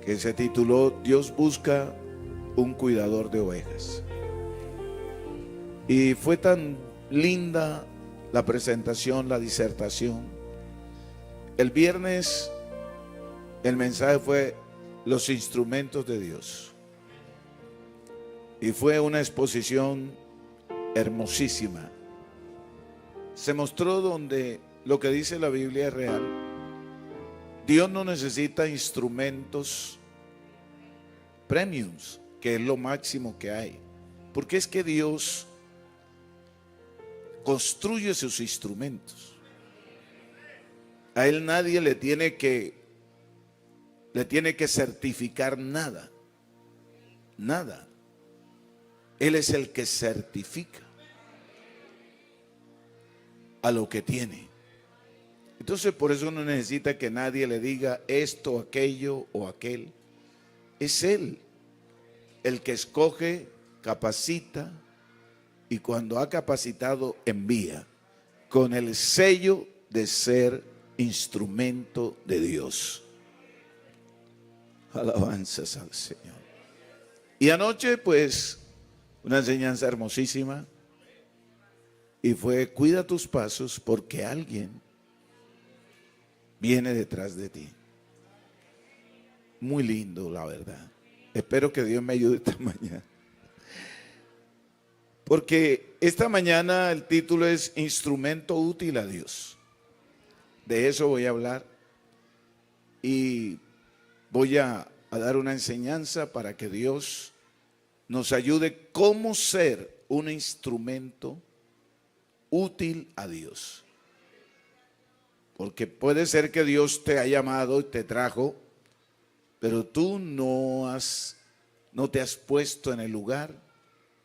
que se tituló Dios busca un cuidador de ovejas. Y fue tan linda la presentación, la disertación. El viernes el mensaje fue los instrumentos de Dios. Y fue una exposición hermosísima. Se mostró donde lo que dice la Biblia es real. Dios no necesita instrumentos premiums, que es lo máximo que hay. Porque es que Dios construye sus instrumentos. A Él nadie le tiene que certificar nada. Nada. Él es el que certifica a lo que tiene. Entonces por eso no necesita que nadie le diga esto, aquello o aquel. Es Él el que escoge, capacita y cuando ha capacitado envía con el sello de ser instrumento de Dios. Alabanzas al Señor. Y anoche pues una enseñanza hermosísima y fue: cuida tus pasos porque alguien viene detrás de ti. Muy lindo, la verdad. Espero que Dios me ayude esta mañana. Porque esta mañana el título es Instrumento útil a Dios. De eso voy a hablar. Y voy a dar una enseñanza para que Dios nos ayude cómo ser un instrumento útil a Dios. Porque puede ser que Dios te ha llamado y te trajo, pero tú no te has puesto en el lugar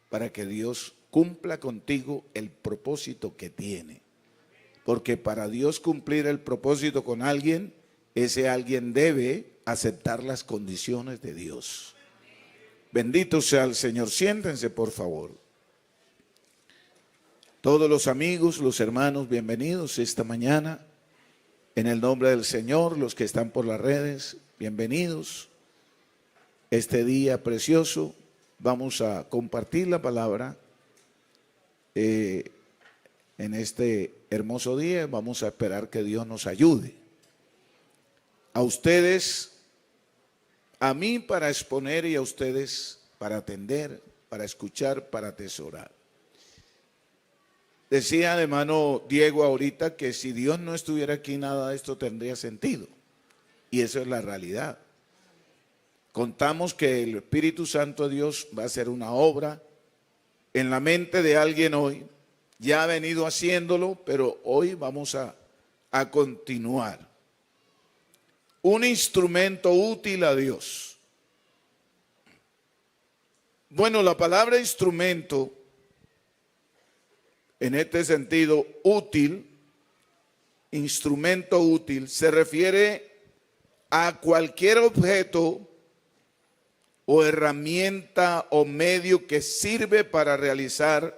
para que Dios cumpla contigo el propósito que tiene. Porque para Dios cumplir el propósito con alguien, ese alguien debe aceptar las condiciones de Dios. Bendito sea el Señor. Siéntense, por favor. Todos los amigos, los hermanos, bienvenidos esta mañana. En el nombre del Señor, los que están por las redes, bienvenidos. Este día precioso vamos a compartir la palabra. En este hermoso día vamos a esperar que Dios nos ayude. A ustedes, a mí para exponer y a ustedes para atender, para escuchar, para atesorar. Decía el hermano Diego ahorita que si Dios no estuviera aquí, nada de esto tendría sentido. Y eso es la realidad. Contamos que el Espíritu Santo de Dios va a hacer una obra en la mente de alguien hoy. Ya ha venido haciéndolo, pero hoy vamos a continuar. Un instrumento útil a Dios. Bueno, la palabra instrumento, en este sentido, útil, instrumento útil, se refiere a cualquier objeto o herramienta o medio que sirve para realizar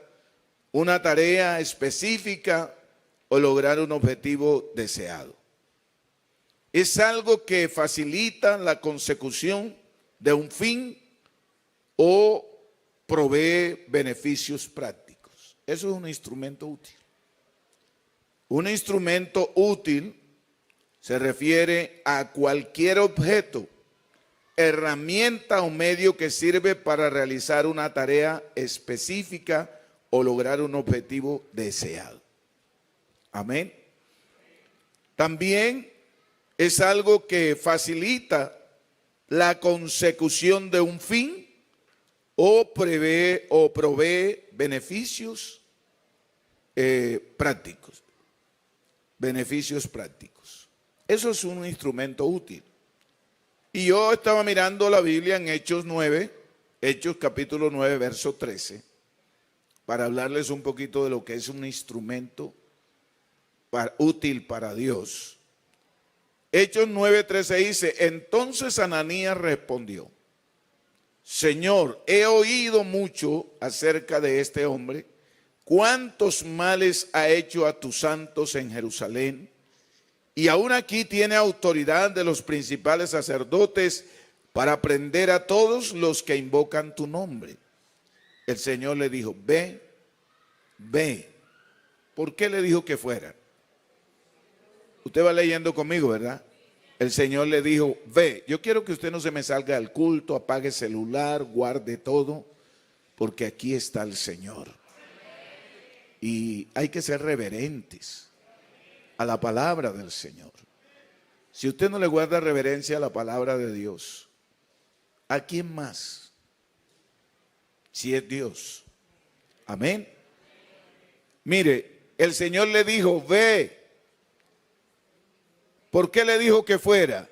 una tarea específica o lograr un objetivo deseado. Es algo que facilita la consecución de un fin o provee beneficios prácticos. Eso es un instrumento útil. Un instrumento útil se refiere a cualquier objeto, herramienta o medio que sirve para realizar una tarea específica o lograr un objetivo deseado. Amén. También es algo que facilita la consecución de un fin o provee beneficios prácticos. Beneficios prácticos. Eso es un instrumento útil. Y yo estaba mirando la Biblia en Hechos 9, Hechos capítulo 9, verso 13, para hablarles un poquito de lo que es un instrumento útil para Dios. Hechos 9:13 dice: entonces Ananías respondió: Señor, he oído mucho acerca de este hombre, cuántos males ha hecho a tus santos en Jerusalén, y aún aquí tiene autoridad de los principales sacerdotes para prender a todos los que invocan tu nombre. El Señor le dijo, ve, ve. ¿Por qué le dijo que fuera? Usted va leyendo conmigo, ¿verdad? El Señor le dijo, ve. Yo quiero que usted no se me salga del culto, apague el celular, guarde todo, porque aquí está el Señor. Y hay que ser reverentes a la palabra del Señor. Si usted no le guarda reverencia a la palabra de Dios, ¿a quién más? Si es Dios. Amén. Mire, el Señor le dijo, ve. ¿Por qué le dijo que fuera?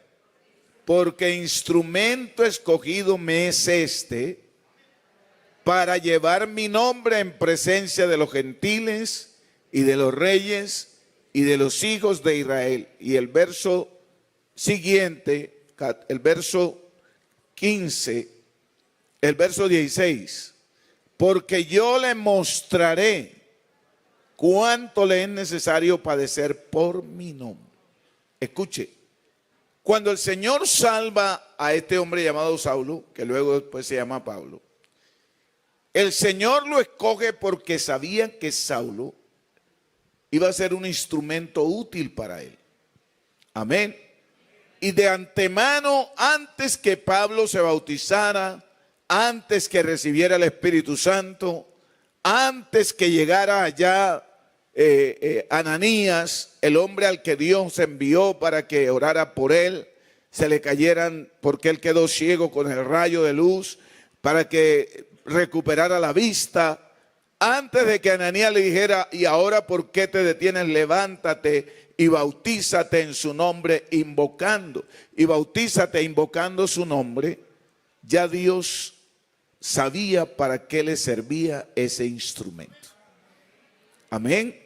Porque instrumento escogido me es este para llevar mi nombre en presencia de los gentiles y de los reyes y de los hijos de Israel. Y el verso siguiente, el verso 15, el verso 16, porque yo le mostraré cuánto le es necesario padecer por mi nombre. Escuche, cuando el Señor salva a este hombre llamado Saulo, que luego después se llama Pablo, el Señor lo escoge porque sabía que Saulo iba a ser un instrumento útil para él. Amén. Y de antemano, antes que Pablo se bautizara, antes que recibiera el Espíritu Santo, antes que llegara allá Ananías, el hombre al que Dios envió para que orara por él, se le cayeran, porque él quedó ciego con el rayo de luz, para que recuperara la vista. Antes de que Ananías le dijera, y ahora ¿por qué te detienes? Levántate y bautízate en su nombre, invocando. Y bautízate invocando su nombre. Ya Dios sabía para qué le servía ese instrumento. Amén.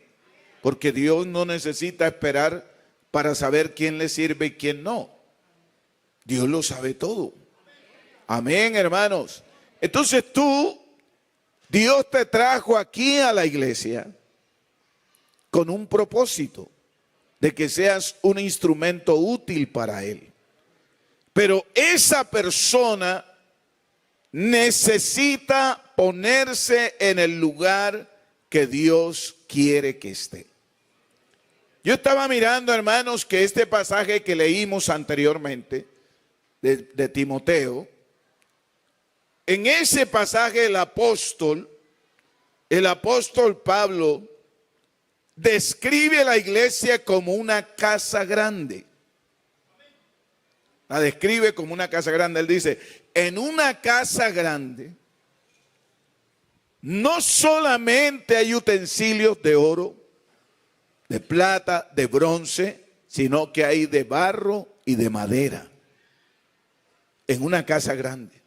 Porque Dios no necesita esperar para saber quién le sirve y quién no. Dios lo sabe todo. Amén, hermanos. Entonces Dios te trajo aquí a la iglesia con un propósito de que seas un instrumento útil para Él. Pero esa persona necesita ponerse en el lugar que Dios quiere que esté. Yo estaba mirando, hermanos, que este pasaje que leímos anteriormente de Timoteo, en ese pasaje el apóstol Pablo describe a la iglesia como una casa grande. La describe como una casa grande. Él dice, en una casa grande no solamente hay utensilios de oro, de plata, de bronce, sino que hay de barro y de madera. En una casa grande.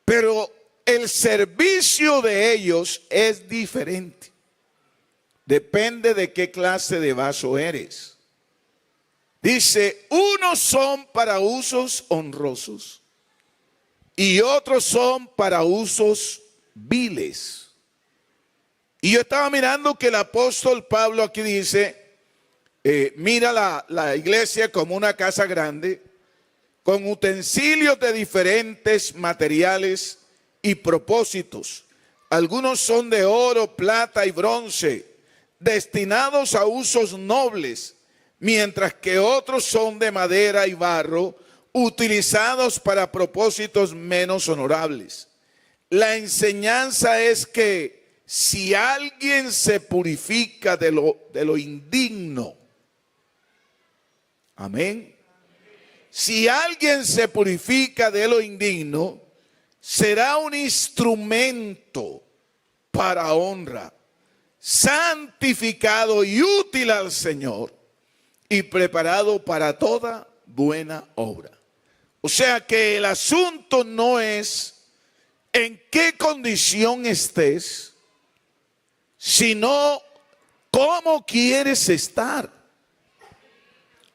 Pero el servicio de ellos es diferente. Depende de qué clase de vaso eres. Dice, unos son para usos honrosos y otros son para usos viles. Y yo estaba mirando que el apóstol Pablo aquí dice, mira la iglesia como una casa grande, con utensilios de diferentes materiales y propósitos. Algunos son de oro, plata y bronce, destinados a usos nobles, mientras que otros son de madera y barro, utilizados para propósitos menos honorables. La enseñanza es que si alguien se purifica de lo indigno, amén. Si alguien se purifica de lo indigno, será un instrumento para honra, santificado y útil al Señor y preparado para toda buena obra. O sea que el asunto no es en qué condición estés, sino cómo quieres estar.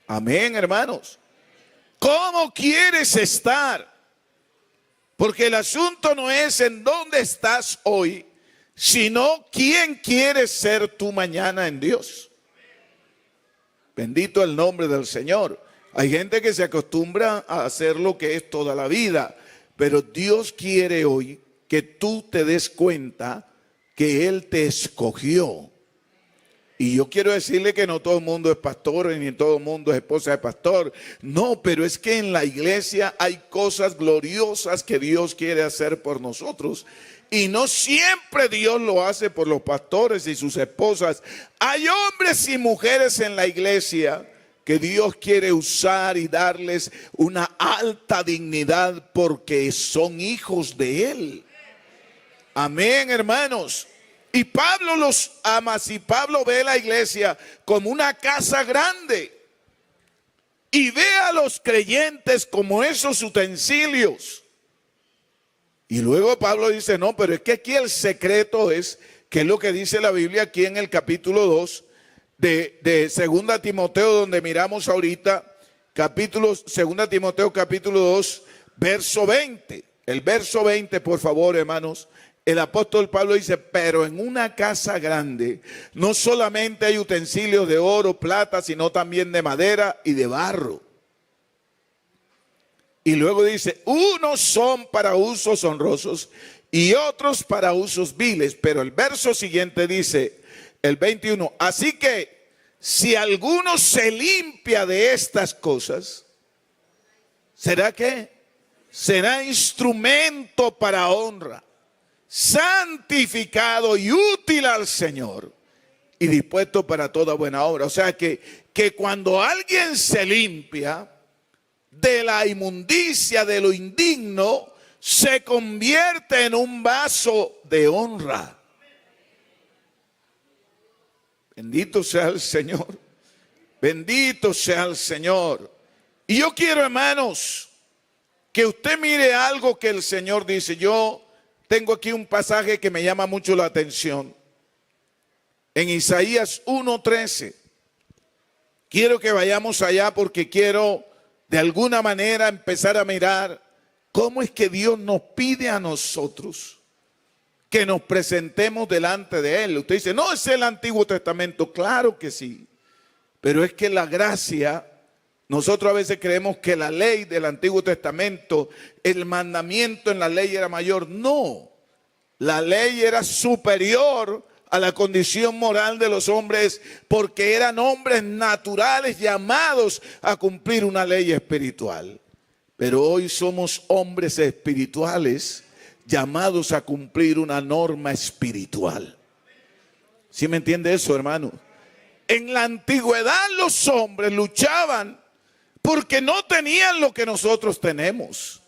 Amén, hermanos. ¿Cómo quieres estar? Porque el asunto no es en dónde estás hoy, sino quién quieres ser tú mañana en Dios. Bendito el nombre del Señor. Hay gente que se acostumbra a hacer lo que es toda la vida, pero Dios quiere hoy que tú te des cuenta que Él te escogió. Y yo quiero decirle que no todo el mundo es pastor, ni todo el mundo es esposa de pastor. No, pero es que en la iglesia hay cosas gloriosas que Dios quiere hacer por nosotros. Y no siempre Dios lo hace por los pastores y sus esposas. Hay hombres y mujeres en la iglesia que Dios quiere usar y darles una alta dignidad porque son hijos de Él. Amén, hermanos. Y Pablo los ama. Si Pablo ve la iglesia como una casa grande y ve a los creyentes como esos utensilios. Y luego Pablo dice, no, pero es que aquí el secreto es, que es lo que dice la Biblia aquí en el capítulo 2 de 2 Timoteo, donde miramos ahorita, 2 Timoteo capítulo 2, verso 20. El verso 20, por favor, hermanos. El apóstol Pablo dice, pero en una casa grande no solamente hay utensilios de oro, plata, sino también de madera y de barro. Y luego dice, unos son para usos honrosos y otros para usos viles. Pero el verso siguiente dice, el 21, así que si alguno se limpia de estas cosas, ¿será qué? Será instrumento para honra, santificado y útil al Señor y dispuesto para toda buena obra. O sea que cuando alguien se limpia de la inmundicia, de lo indigno, se convierte en un vaso de honra. Bendito sea el Señor. Bendito sea el Señor. Y yo quiero, hermanos, que usted mire algo que el Señor dice. Yo tengo aquí un pasaje que me llama mucho la atención. En Isaías 1:13. Quiero que vayamos allá porque quiero de alguna manera empezar a mirar cómo es que Dios nos pide a nosotros que nos presentemos delante de Él. Usted dice, no, es el Antiguo Testamento. Claro que sí. Pero es que la gracia, nosotros a veces creemos que la ley del Antiguo Testamento, el mandamiento en la ley era mayor. No, la ley era superior a la condición moral de los hombres porque eran hombres naturales llamados a cumplir una ley espiritual. Pero hoy somos hombres espirituales llamados a cumplir una norma espiritual. ¿Sí me entiende eso, hermano? En la antigüedad los hombres luchaban porque no tenían lo que nosotros tenemos.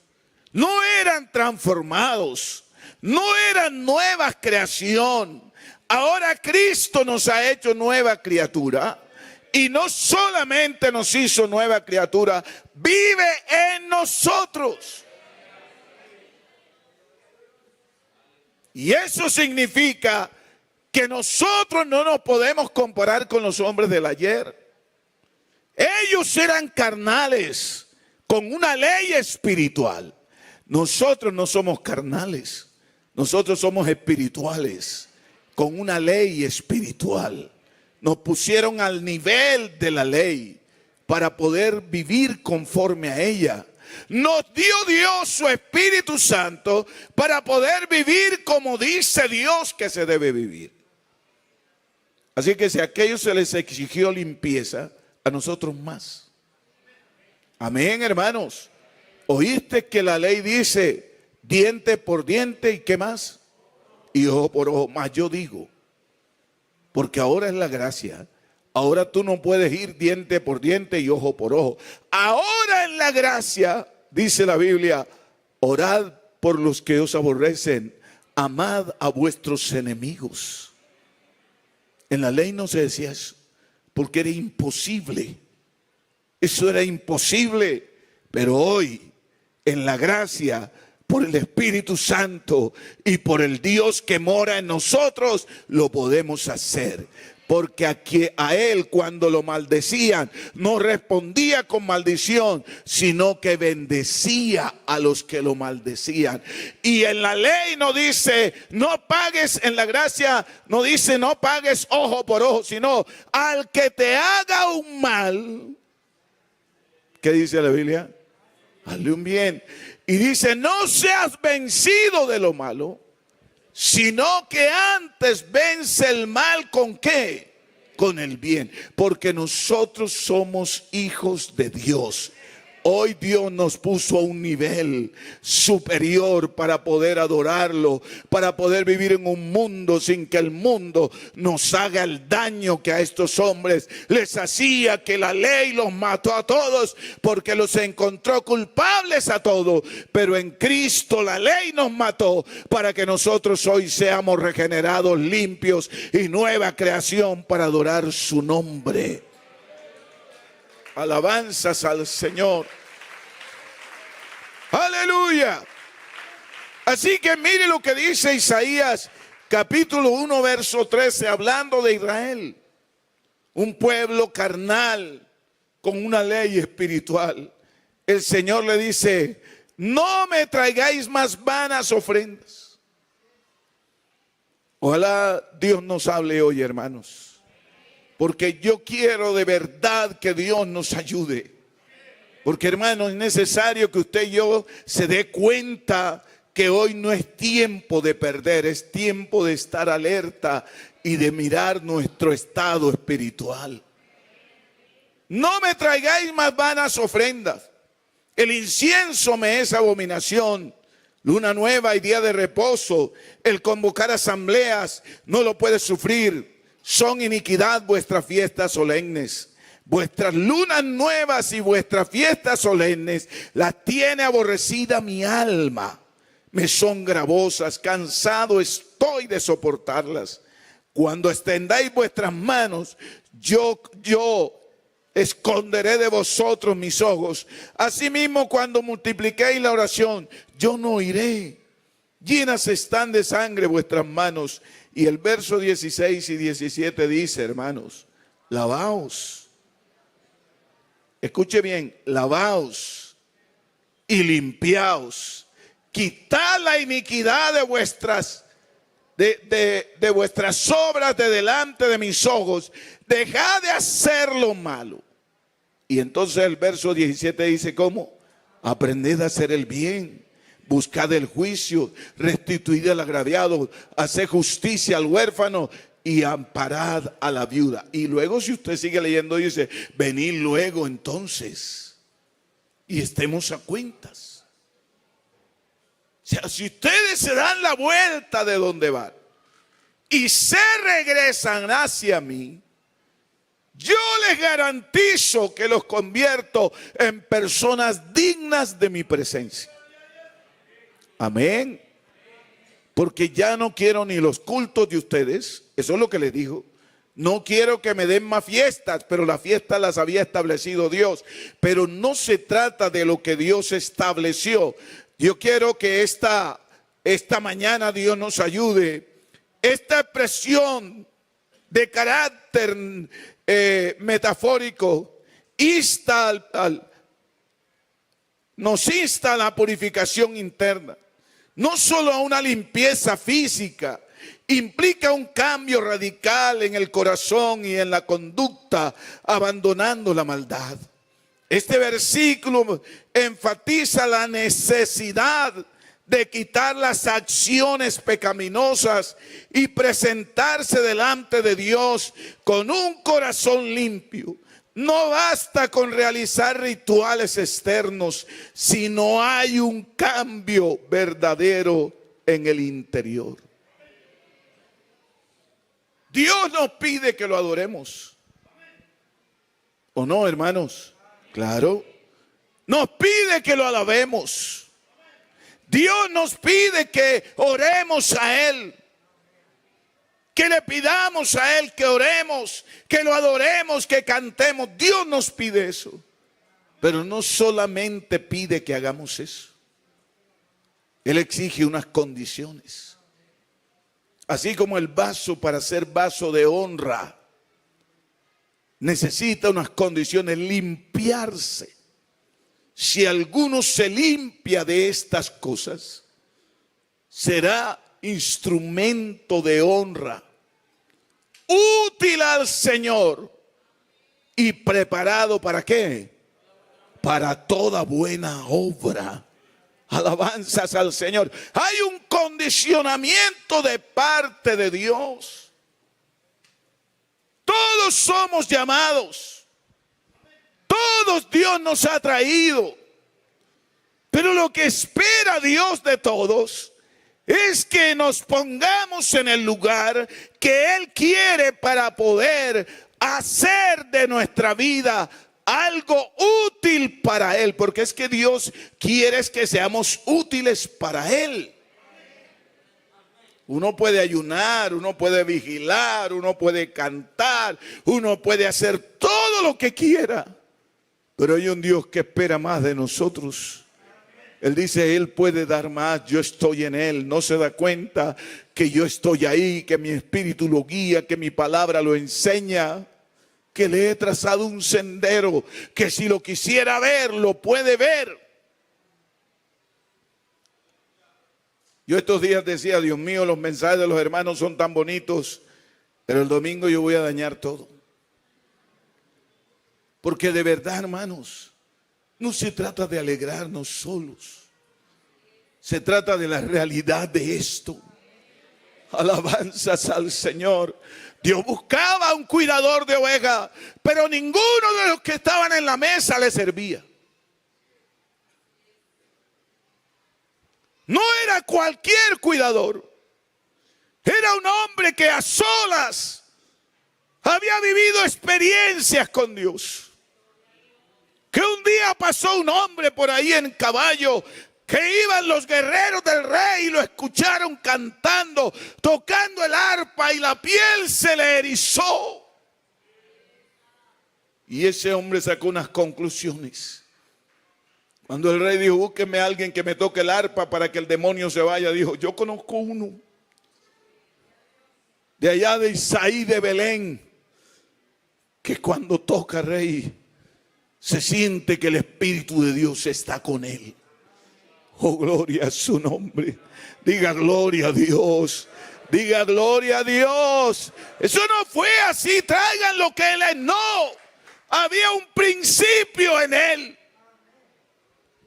No eran transformados, no eran nueva creación. Ahora Cristo nos ha hecho nueva criatura y no solamente nos hizo nueva criatura, vive en nosotros. Y eso significa que nosotros no nos podemos comparar con los hombres del ayer. Ellos eran carnales con una ley espiritual. Nosotros no somos carnales, nosotros somos espirituales con una ley espiritual. Nos pusieron al nivel de la ley para poder vivir conforme a ella. Nos dio Dios su Espíritu Santo para poder vivir como dice Dios que se debe vivir. Así que si a aquellos se les exigió limpieza, a nosotros más. Amén, hermanos. ¿Oíste que la ley dice diente por diente y qué más? Y ojo por ojo. Más yo digo, porque ahora es la gracia. Ahora tú no puedes ir diente por diente y ojo por ojo. Ahora en la gracia, dice la Biblia, orad por los que os aborrecen, amad a vuestros enemigos. En la ley no se decía eso, porque era imposible. Eso era imposible. Pero hoy, en la gracia, por el Espíritu Santo y por el Dios que mora en nosotros, lo podemos hacer. Porque a Él cuando lo maldecían, no respondía con maldición, sino que bendecía a los que lo maldecían. Y en la ley no dice, no pagues, en la gracia no dice, no pagues ojo por ojo, sino al que te haga un mal, ¿Qué dice la Biblia? Hazle un bien. Y dice, no seas vencido de lo malo, sino que antes vence el mal ¿con qué? Con el bien. Porque nosotros somos hijos de Dios. Hoy Dios nos puso a un nivel superior para poder adorarlo, para poder vivir en un mundo sin que el mundo nos haga el daño que a estos hombres les hacía, que la ley los mató a todos porque los encontró culpables a todos. Pero en Cristo la ley nos mató para que nosotros hoy seamos regenerados, limpios y nueva creación para adorar su nombre. Alabanzas al Señor. Aleluya. Así que mire lo que dice Isaías capítulo 1 verso 13, hablando de Israel. Un pueblo carnal con una ley espiritual. El Señor le dice, no me traigáis más vanas ofrendas. Ojalá Dios nos hable hoy, hermanos. Porque yo quiero de verdad que Dios nos ayude. Porque, hermano, es necesario que usted y yo se dé cuenta que hoy no es tiempo de perder, es tiempo de estar alerta y de mirar nuestro estado espiritual. No me traigáis más vanas ofrendas. El incienso me es abominación. Luna nueva y día de reposo, el convocar asambleas no lo puede sufrir. Son iniquidad vuestras fiestas solemnes. Vuestras lunas nuevas y vuestras fiestas solemnes las tiene aborrecida mi alma. Me son gravosas, cansado estoy de soportarlas. Cuando extendáis vuestras manos, yo esconderé de vosotros mis ojos. Asimismo, cuando multipliquéis la oración, yo no oiré. Llenas están de sangre vuestras manos. Y el verso 16 y 17 dice, hermanos, lavaos. Escuche bien, lavaos y limpiaos. Quitad la iniquidad de vuestras obras de delante de mis ojos. Dejad de hacer lo malo. Y entonces el verso 17 dice, ¿cómo? Aprended a hacer el bien. Buscad el juicio, restituid al agraviado, haced justicia al huérfano y amparad a la viuda. Y luego, si usted sigue leyendo, dice, venid luego entonces y estemos a cuentas. O sea, si ustedes se dan la vuelta de donde van y se regresan hacia mí, yo les garantizo que los convierto en personas dignas de mi presencia. Amén. Porque ya no quiero ni los cultos de ustedes. Eso es lo que les dijo. No quiero que me den más fiestas, pero las fiestas las había establecido Dios. Pero no se trata de lo que Dios estableció. Yo quiero que esta mañana Dios nos ayude. Esta expresión de carácter metafórico nos insta a la purificación interna. No solo a una limpieza física, implica un cambio radical en el corazón y en la conducta, abandonando la maldad. Este versículo enfatiza la necesidad de quitar las acciones pecaminosas y presentarse delante de Dios con un corazón limpio. No basta con realizar rituales externos, sino hay un cambio verdadero en el interior. Dios nos pide que lo adoremos. ¿O no, hermanos? Claro. Nos pide que lo alabemos. Dios nos pide que oremos a Él. Que le pidamos a Él, que oremos, que lo adoremos, que cantemos. Dios nos pide eso. Pero no solamente pide que hagamos eso. Él exige unas condiciones. Así como el vaso, para ser vaso de honra, necesita unas condiciones, limpiarse. Si alguno se limpia de estas cosas, será instrumento de honra, útil al Señor y preparado ¿para qué? para toda buena obra. Alabanzas al Señor. Hay un condicionamiento de parte de Dios. Todos somos llamados. Todos Dios nos ha traído. Pero lo que espera Dios de todos es que nos pongamos en el lugar que Él quiere para poder hacer de nuestra vida algo útil para Él. Porque es que Dios quiere que seamos útiles para Él. Uno puede ayunar, uno puede vigilar, uno puede cantar, uno puede hacer todo lo que quiera. Pero hay un Dios que espera más de nosotros. Él dice, Él puede dar más, yo estoy en Él. No se da cuenta que yo estoy ahí, que mi espíritu lo guía, que mi palabra lo enseña, que le he trazado un sendero, que si lo quisiera ver, lo puede ver. Yo estos días decía, Dios mío, los mensajes de los hermanos son tan bonitos, pero el domingo yo voy a dañar todo. Porque de verdad, hermanos, no se trata de alegrarnos solos. Se trata de la realidad de esto. Alabanzas al Señor. Dios buscaba un cuidador de ovejas, pero ninguno de los que estaban en la mesa le servía. No era cualquier cuidador. Era un hombre que a solas había vivido experiencias con Dios. Que un día pasó un hombre por ahí en caballo, que iban los guerreros del rey y lo escucharon cantando, tocando el arpa, y la piel se le erizó. Y ese hombre sacó unas conclusiones. Cuando el rey dijo, búsqueme a alguien que me toque el arpa para que el demonio se vaya, dijo, yo conozco uno de allá de Isaí de Belén, que cuando toca, rey, se siente que el Espíritu de Dios está con él. Oh, gloria a su nombre. Diga gloria a Dios. Diga gloria a Dios. Eso no fue así, traigan lo que él es. No, había un principio en él.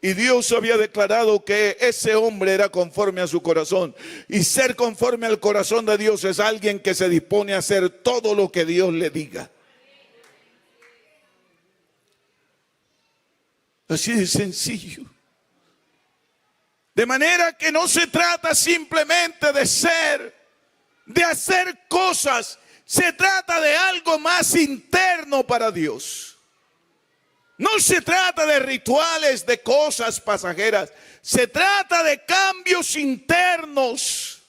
Y Dios había declarado que ese hombre era conforme a su corazón. Y ser conforme al corazón de Dios es alguien que se dispone a hacer todo lo que Dios le diga. Así de sencillo. De manera que no se trata simplemente de ser, de hacer cosas. Se trata de algo más interno para Dios. No se trata de rituales, de cosas pasajeras. Se trata de cambios internos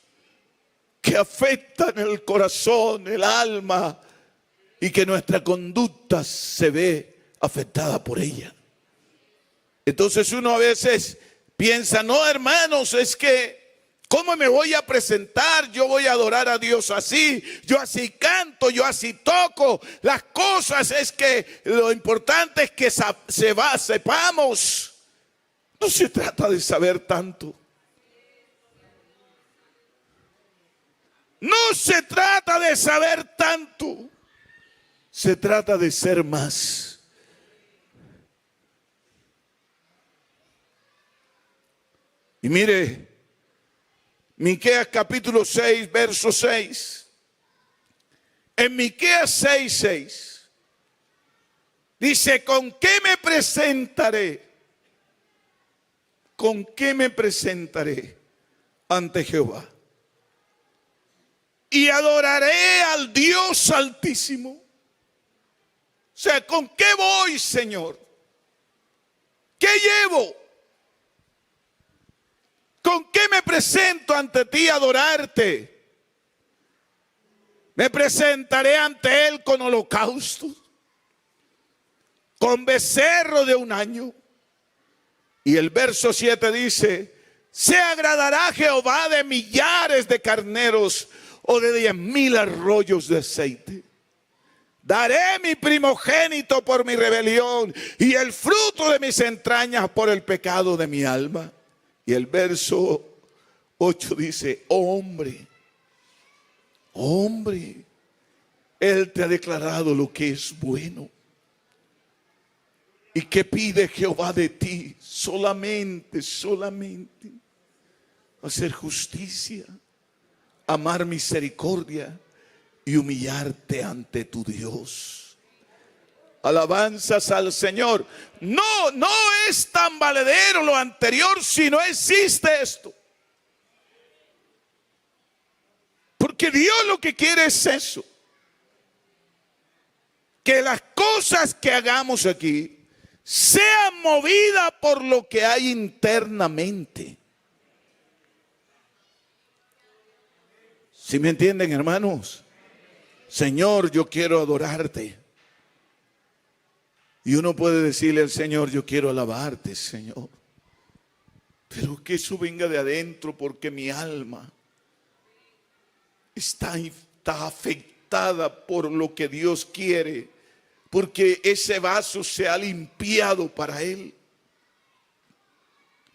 que afectan el corazón, el alma, y que nuestra conducta se ve afectada por ella. Entonces uno a veces piensa, no, hermanos, es que ¿cómo me voy a presentar? Yo voy a adorar a Dios así, yo así canto, yo así toco. Las cosas es que lo importante es que sepamos. No se trata de saber tanto. No se trata de saber tanto. Se trata de ser más. Y mire, Miqueas capítulo 6, verso 6. En Miqueas 6, 6 dice, ¿con qué me presentaré? ¿Con qué me presentaré ante Jehová? Y adoraré al Dios Altísimo. O sea, ¿con qué voy, Señor? ¿Qué llevo? ¿Con qué me presento ante ti a adorarte? Me presentaré ante Él con holocausto, con becerro de un año. Y el verso 7 dice, ¿se agradará Jehová de millares de carneros o de 10,000 arroyos de aceite? Daré mi primogénito por mi rebelión y el fruto de mis entrañas por el pecado de mi alma. Y el verso 8 dice, hombre, Él te ha declarado lo que es bueno. ¿Y qué pide Jehová de ti? Solamente hacer justicia, amar misericordia y humillarte ante tu Dios. Alabanzas al Señor. No es tan valedero lo anterior si no existe esto. Porque Dios lo que quiere es eso. Que las cosas que hagamos aquí sean movidas por lo que hay internamente. ¿Sí me entienden, hermanos? Señor, yo quiero adorarte. Y uno puede decirle al Señor, yo quiero alabarte, Señor. Pero que eso venga de adentro, porque mi alma está afectada por lo que Dios quiere, porque ese vaso se ha limpiado para Él.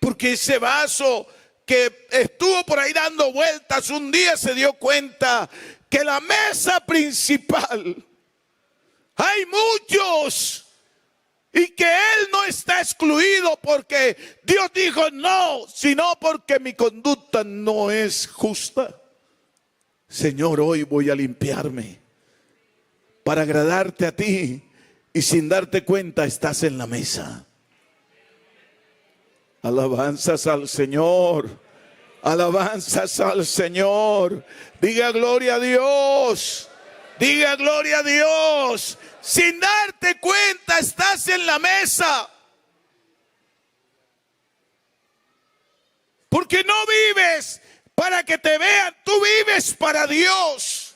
Porque ese vaso que estuvo por ahí dando vueltas, un día se dio cuenta que la mesa principal hay muchos y que Él no está excluido porque Dios dijo no, sino porque mi conducta no es justa. Señor, hoy voy a limpiarme para agradarte a ti, y sin darte cuenta estás en la mesa. Alabanzas al Señor, alabanzas al Señor. Diga gloria a Dios, diga gloria a Dios. Sin darte cuenta estás en la mesa. Porque no vives para que te vean, tú vives para Dios.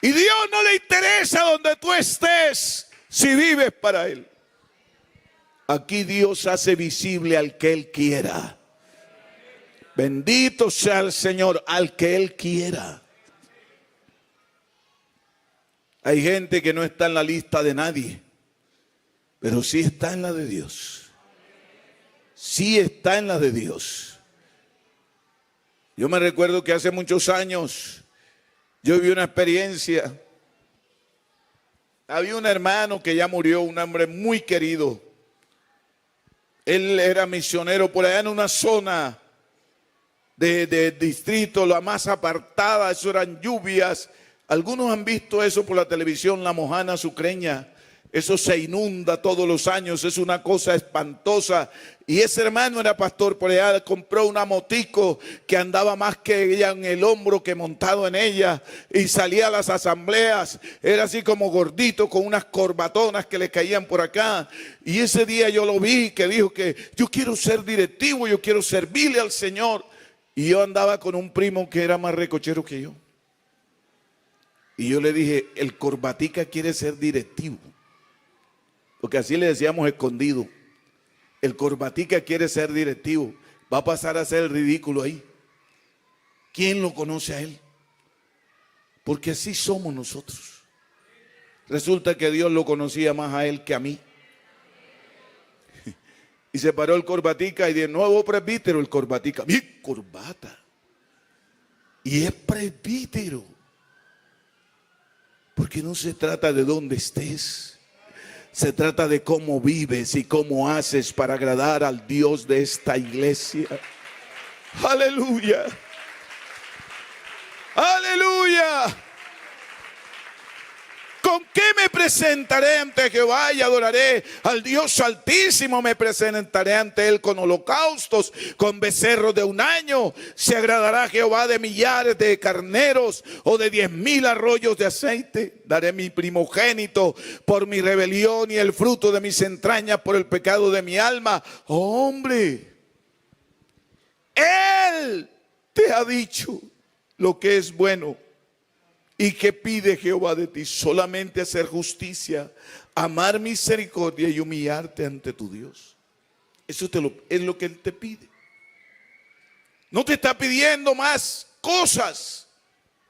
Y Dios no le interesa donde tú estés si vives para Él. Aquí Dios hace visible al que Él quiera. Bendito sea el Señor, al que Él quiera. Hay gente que no está en la lista de nadie, pero sí está en la de Dios. Sí está en la de Dios. Yo me recuerdo que hace muchos años yo viví una experiencia. Había un hermano que ya murió, un hombre muy querido. Él era misionero por allá en una zona de distrito, la más apartada. Eso eran lluvias. Algunos han visto eso por la televisión, la Mojana Sucreña. Eso se inunda todos los años, es una cosa espantosa. Y ese hermano era pastor por allá, compró una motico que andaba más que ella en el hombro que montado en ella, y salía a las asambleas. Era así como gordito, con unas corbatonas que le caían por acá. Y ese día yo lo vi, que dijo que yo quiero ser directivo, yo quiero servirle al Señor. Y yo andaba con un primo que era más recochero que yo. Y yo le dije, el corbatica quiere ser directivo. Porque así le decíamos escondido. El corbatica quiere ser directivo. Va a pasar a ser el ridículo ahí. ¿Quién lo conoce a él? Porque así somos nosotros. Resulta que Dios lo conocía más a él que a mí. Y se paró el corbatica y de nuevo presbítero el corbatica. Mi corbata. Y es presbítero. Porque no se trata de dónde estés. Se trata de cómo vives y cómo haces para agradar al Dios de esta iglesia. Aleluya. Aleluya. ¿Con qué me presentaré ante Jehová y adoraré al Dios Altísimo? Me presentaré ante Él con holocaustos, con becerros de un año. ¿Se agradará Jehová de millares de carneros o de 10,000 arroyos de aceite? Daré mi primogénito por mi rebelión y el fruto de mis entrañas por el pecado de mi alma. Oh, hombre, Él te ha dicho lo que es bueno. ¿Y qué pide Jehová de ti? Solamente hacer justicia, amar misericordia y humillarte ante tu Dios. Eso es lo que Él te pide. No te está pidiendo más cosas.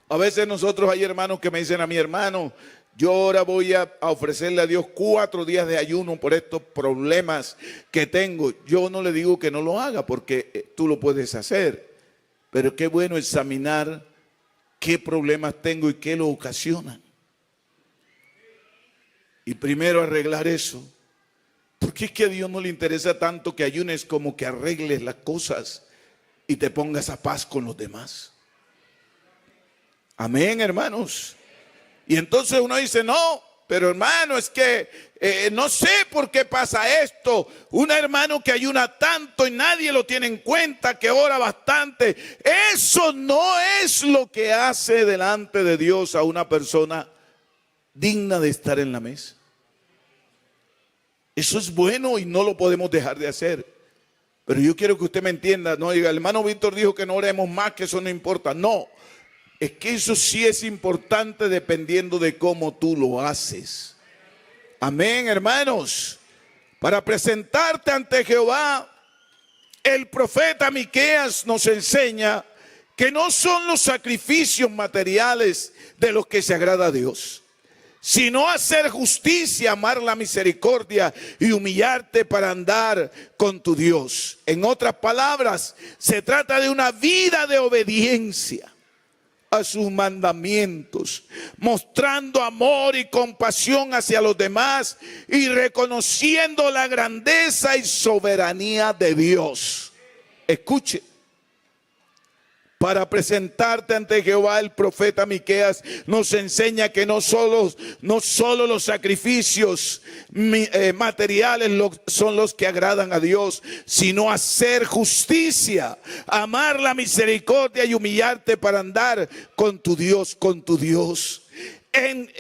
A veces nosotros hay hermanos que me dicen a mi hermano, yo ahora voy a ofrecerle a Dios 4 días de ayuno por estos problemas que tengo. Yo no le digo que no lo haga porque tú lo puedes hacer. Pero qué bueno examinar qué problemas tengo y qué lo ocasionan. Y primero arreglar eso. Porque es que a Dios no le interesa tanto que ayunes como que arregles las cosas y te pongas a paz con los demás. Amén, hermanos. Y entonces uno dice, no, pero hermano, es que no sé por qué pasa esto. Un hermano que ayuna tanto y nadie lo tiene en cuenta, que ora bastante. Eso no es lo que hace delante de Dios a una persona digna de estar en la mesa. Eso es bueno y no lo podemos dejar de hacer. Pero yo quiero que usted me entienda, no diga, el hermano Víctor dijo que no oremos más, que eso no importa. No, es que eso sí es importante dependiendo de cómo tú lo haces. Amén, hermanos. Para presentarte ante Jehová, el profeta Miqueas nos enseña que no son los sacrificios materiales de los que se agrada a Dios, sino hacer justicia, amar la misericordia y humillarte para andar con tu Dios. En otras palabras, se trata de una vida de obediencia a sus mandamientos, mostrando amor y compasión hacia los demás y reconociendo la grandeza y soberanía de Dios. Escuche. Para presentarte ante Jehová, el profeta Miqueas nos enseña que no solo los sacrificios materiales son los que agradan a Dios, sino hacer justicia, amar la misericordia y humillarte para andar con tu Dios,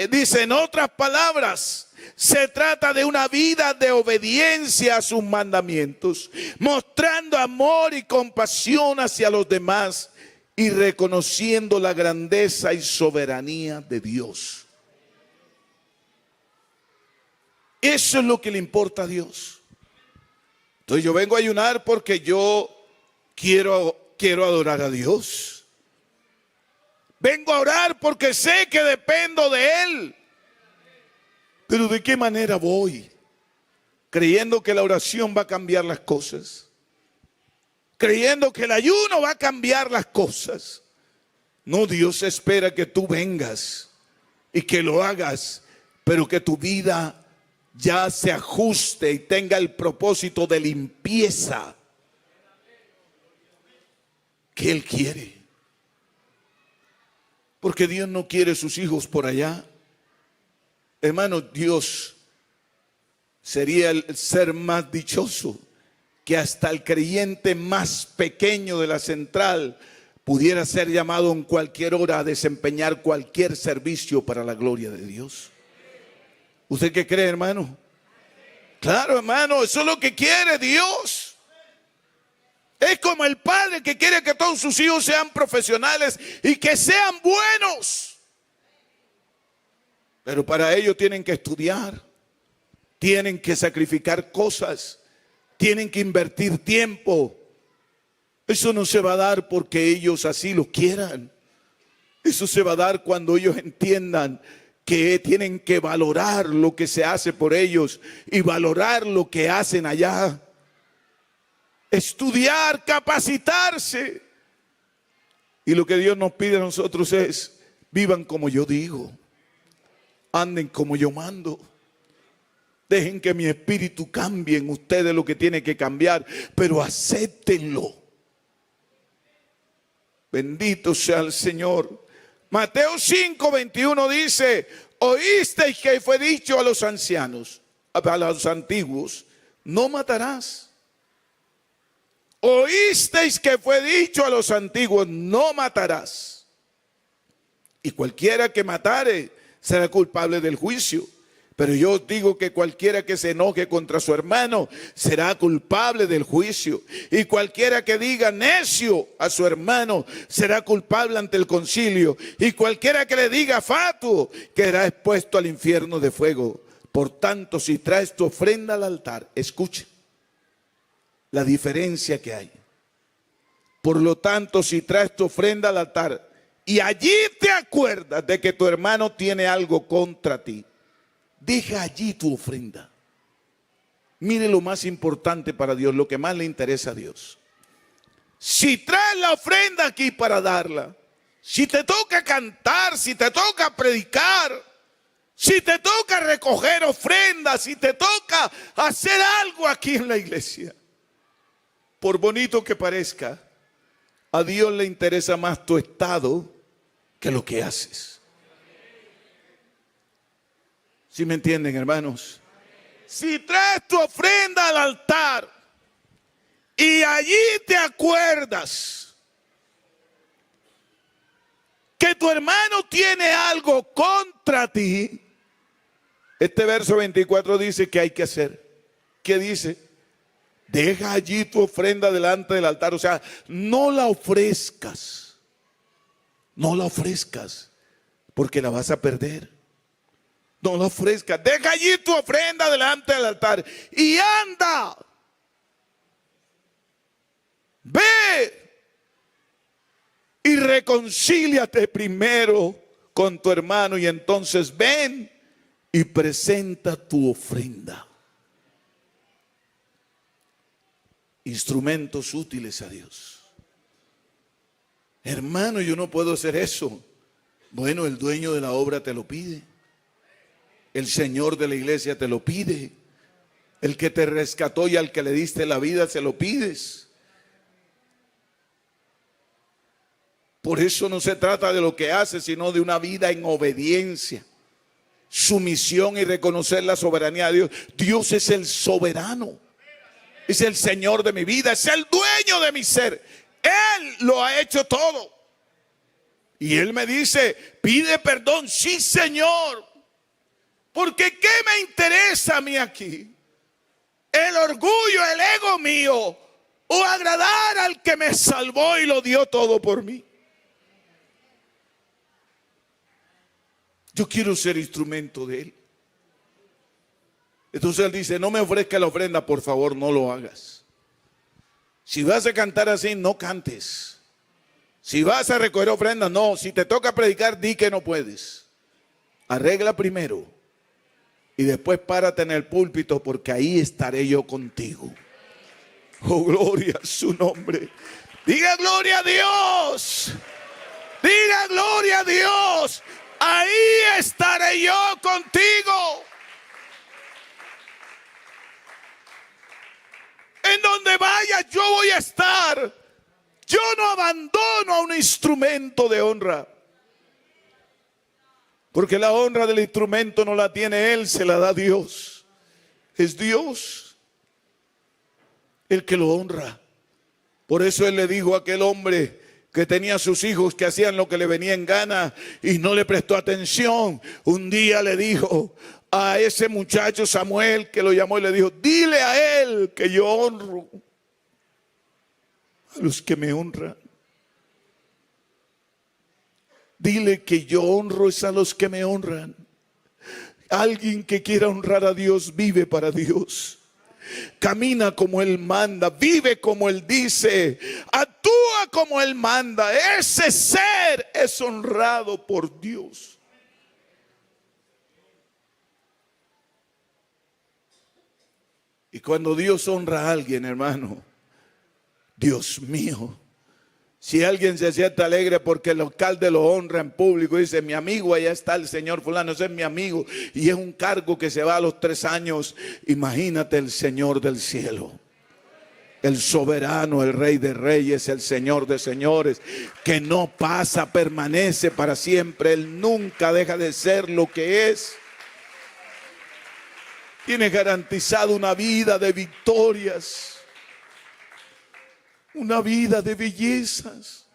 Dice en otras palabras, se trata de una vida de obediencia a sus mandamientos, mostrando amor y compasión hacia los demás y reconociendo la grandeza y soberanía de Dios. Eso es lo que le importa a Dios. Entonces yo vengo a ayunar porque yo quiero adorar a Dios. Vengo a orar porque sé que dependo de Él. Pero ¿de qué manera voy? Creyendo que la oración va a cambiar las cosas. Creyendo que el ayuno va a cambiar las cosas. No, Dios espera que tú vengas y que lo hagas, pero que tu vida ya se ajuste y tenga el propósito de limpieza que Él quiere. Porque Dios no quiere sus hijos por allá. Hermano, Dios sería el ser más dichoso que hasta el creyente más pequeño de la central pudiera ser llamado en cualquier hora a desempeñar cualquier servicio para la gloria de Dios. ¿Usted qué cree, hermano? Claro, hermano, eso es lo que quiere Dios. Es como el padre que quiere que todos sus hijos sean profesionales y que sean buenos. Pero para ello tienen que estudiar, tienen que sacrificar cosas, tienen que invertir tiempo. Eso no se va a dar porque ellos así lo quieran. Eso se va a dar cuando ellos entiendan que tienen que valorar lo que se hace por ellos y valorar lo que hacen allá. Estudiar, capacitarse. Y lo que Dios nos pide a nosotros es: vivan como yo digo, anden como yo mando. Dejen que mi espíritu cambie en ustedes lo que tiene que cambiar, pero acéptenlo. Bendito sea el Señor. Mateo 5:21 dice: oísteis que fue dicho a los ancianos, a los antiguos, no matarás. Oísteis que fue dicho a los antiguos, no matarás. Y cualquiera que matare será culpable del juicio. Pero yo os digo que cualquiera que se enoje contra su hermano será culpable del juicio. Y cualquiera que diga necio a su hermano será culpable ante el concilio. Y cualquiera que le diga fatuo quedará expuesto al infierno de fuego. Por tanto, si traes tu ofrenda al altar, escuche la diferencia que hay. Por lo tanto, si traes tu ofrenda al altar y allí te acuerdas de que tu hermano tiene algo contra ti, deja allí tu ofrenda. Mire lo más importante para Dios, lo que más le interesa a Dios. Si traes la ofrenda aquí para darla, si te toca cantar, si te toca predicar, Si te toca recoger ofrendas, si te toca hacer algo aquí en la iglesia, por bonito que parezca, a Dios le interesa más tu estado que lo que haces. ¿Sí me entienden, hermanos? Si traes tu ofrenda al altar y allí te acuerdas que tu hermano tiene algo contra ti, este verso 24 dice que hay que hacer. ¿Qué dice? Deja allí tu ofrenda delante del altar. O sea, no la ofrezcas. No la ofrezcas porque la vas a perder. No la ofrezcas. Deja allí tu ofrenda delante del altar y anda. Ve y reconcíliate primero con tu hermano y entonces ven y presenta tu ofrenda. Instrumentos útiles a Dios. Hermano, yo no puedo hacer eso. Bueno, el dueño de la obra te lo pide. El Señor de la iglesia te lo pide. El que te rescató y al que le diste la vida se lo pides. Por eso no se trata de lo que haces, sino de una vida en obediencia, sumisión y reconocer la soberanía de Dios. Dios es el soberano. Es el Señor de mi vida, es el dueño de mi ser. Él lo ha hecho todo. Y Él me dice, pide perdón. Sí, Señor. Porque ¿qué me interesa a mí aquí? El orgullo, el ego mío, o agradar al que me salvó y lo dio todo por mí. Yo quiero ser instrumento de Él. Entonces Él dice, no me ofrezca la ofrenda, por favor, no lo hagas. Si vas a cantar así, no cantes. Si vas a recoger ofrendas, no. Si te toca predicar, di que no puedes. Arregla primero y después párate en el púlpito, porque ahí estaré yo contigo. Oh, gloria a su nombre. Diga gloria a Dios. Diga gloria a Dios. Ahí estaré yo contigo. En donde vayas yo voy a estar. Yo no abandono a un instrumento de honra. Porque la honra del instrumento no la tiene él, se la da Dios. Es Dios el que lo honra. Por eso él le dijo a aquel hombre que tenía sus hijos que hacían lo que le venía en gana y no le prestó atención. Un día le dijo a ese muchacho Samuel, que lo llamó y le dijo, dile a él que yo honro a los que me honran. Dile que yo honro es a los que me honran. Alguien que quiera honrar a Dios vive para Dios. Camina como Él manda, vive como Él dice, actúa como Él manda. Ese ser es honrado por Dios. Y cuando Dios honra a alguien, hermano, Dios mío, si alguien se siente alegre porque el alcalde lo honra en público, dice, mi amigo, allá está el señor fulano, ese es mi amigo, y es un cargo que se va a los 3 años, imagínate el Señor del cielo, el soberano, el Rey de reyes, el Señor de señores, que no pasa, permanece para siempre. Él nunca deja de ser lo que es. Tiene garantizado una vida de victorias, una vida de bellezas.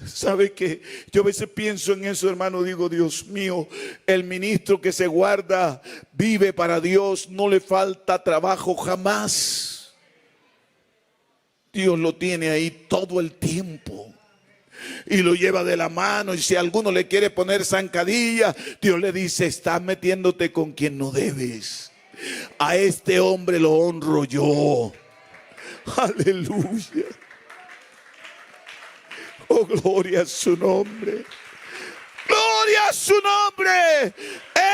¿Sabe qué? Yo a veces pienso en eso, hermano, digo, Dios mío, el ministro que se guarda, vive para Dios, no le falta trabajo jamás. Dios lo tiene ahí todo el tiempo y lo lleva de la mano, y si alguno le quiere poner zancadilla, Dios le dice, estás metiéndote con quien no debes. A este hombre lo honro yo. Aleluya. Oh, gloria a su nombre. Gloria a su nombre.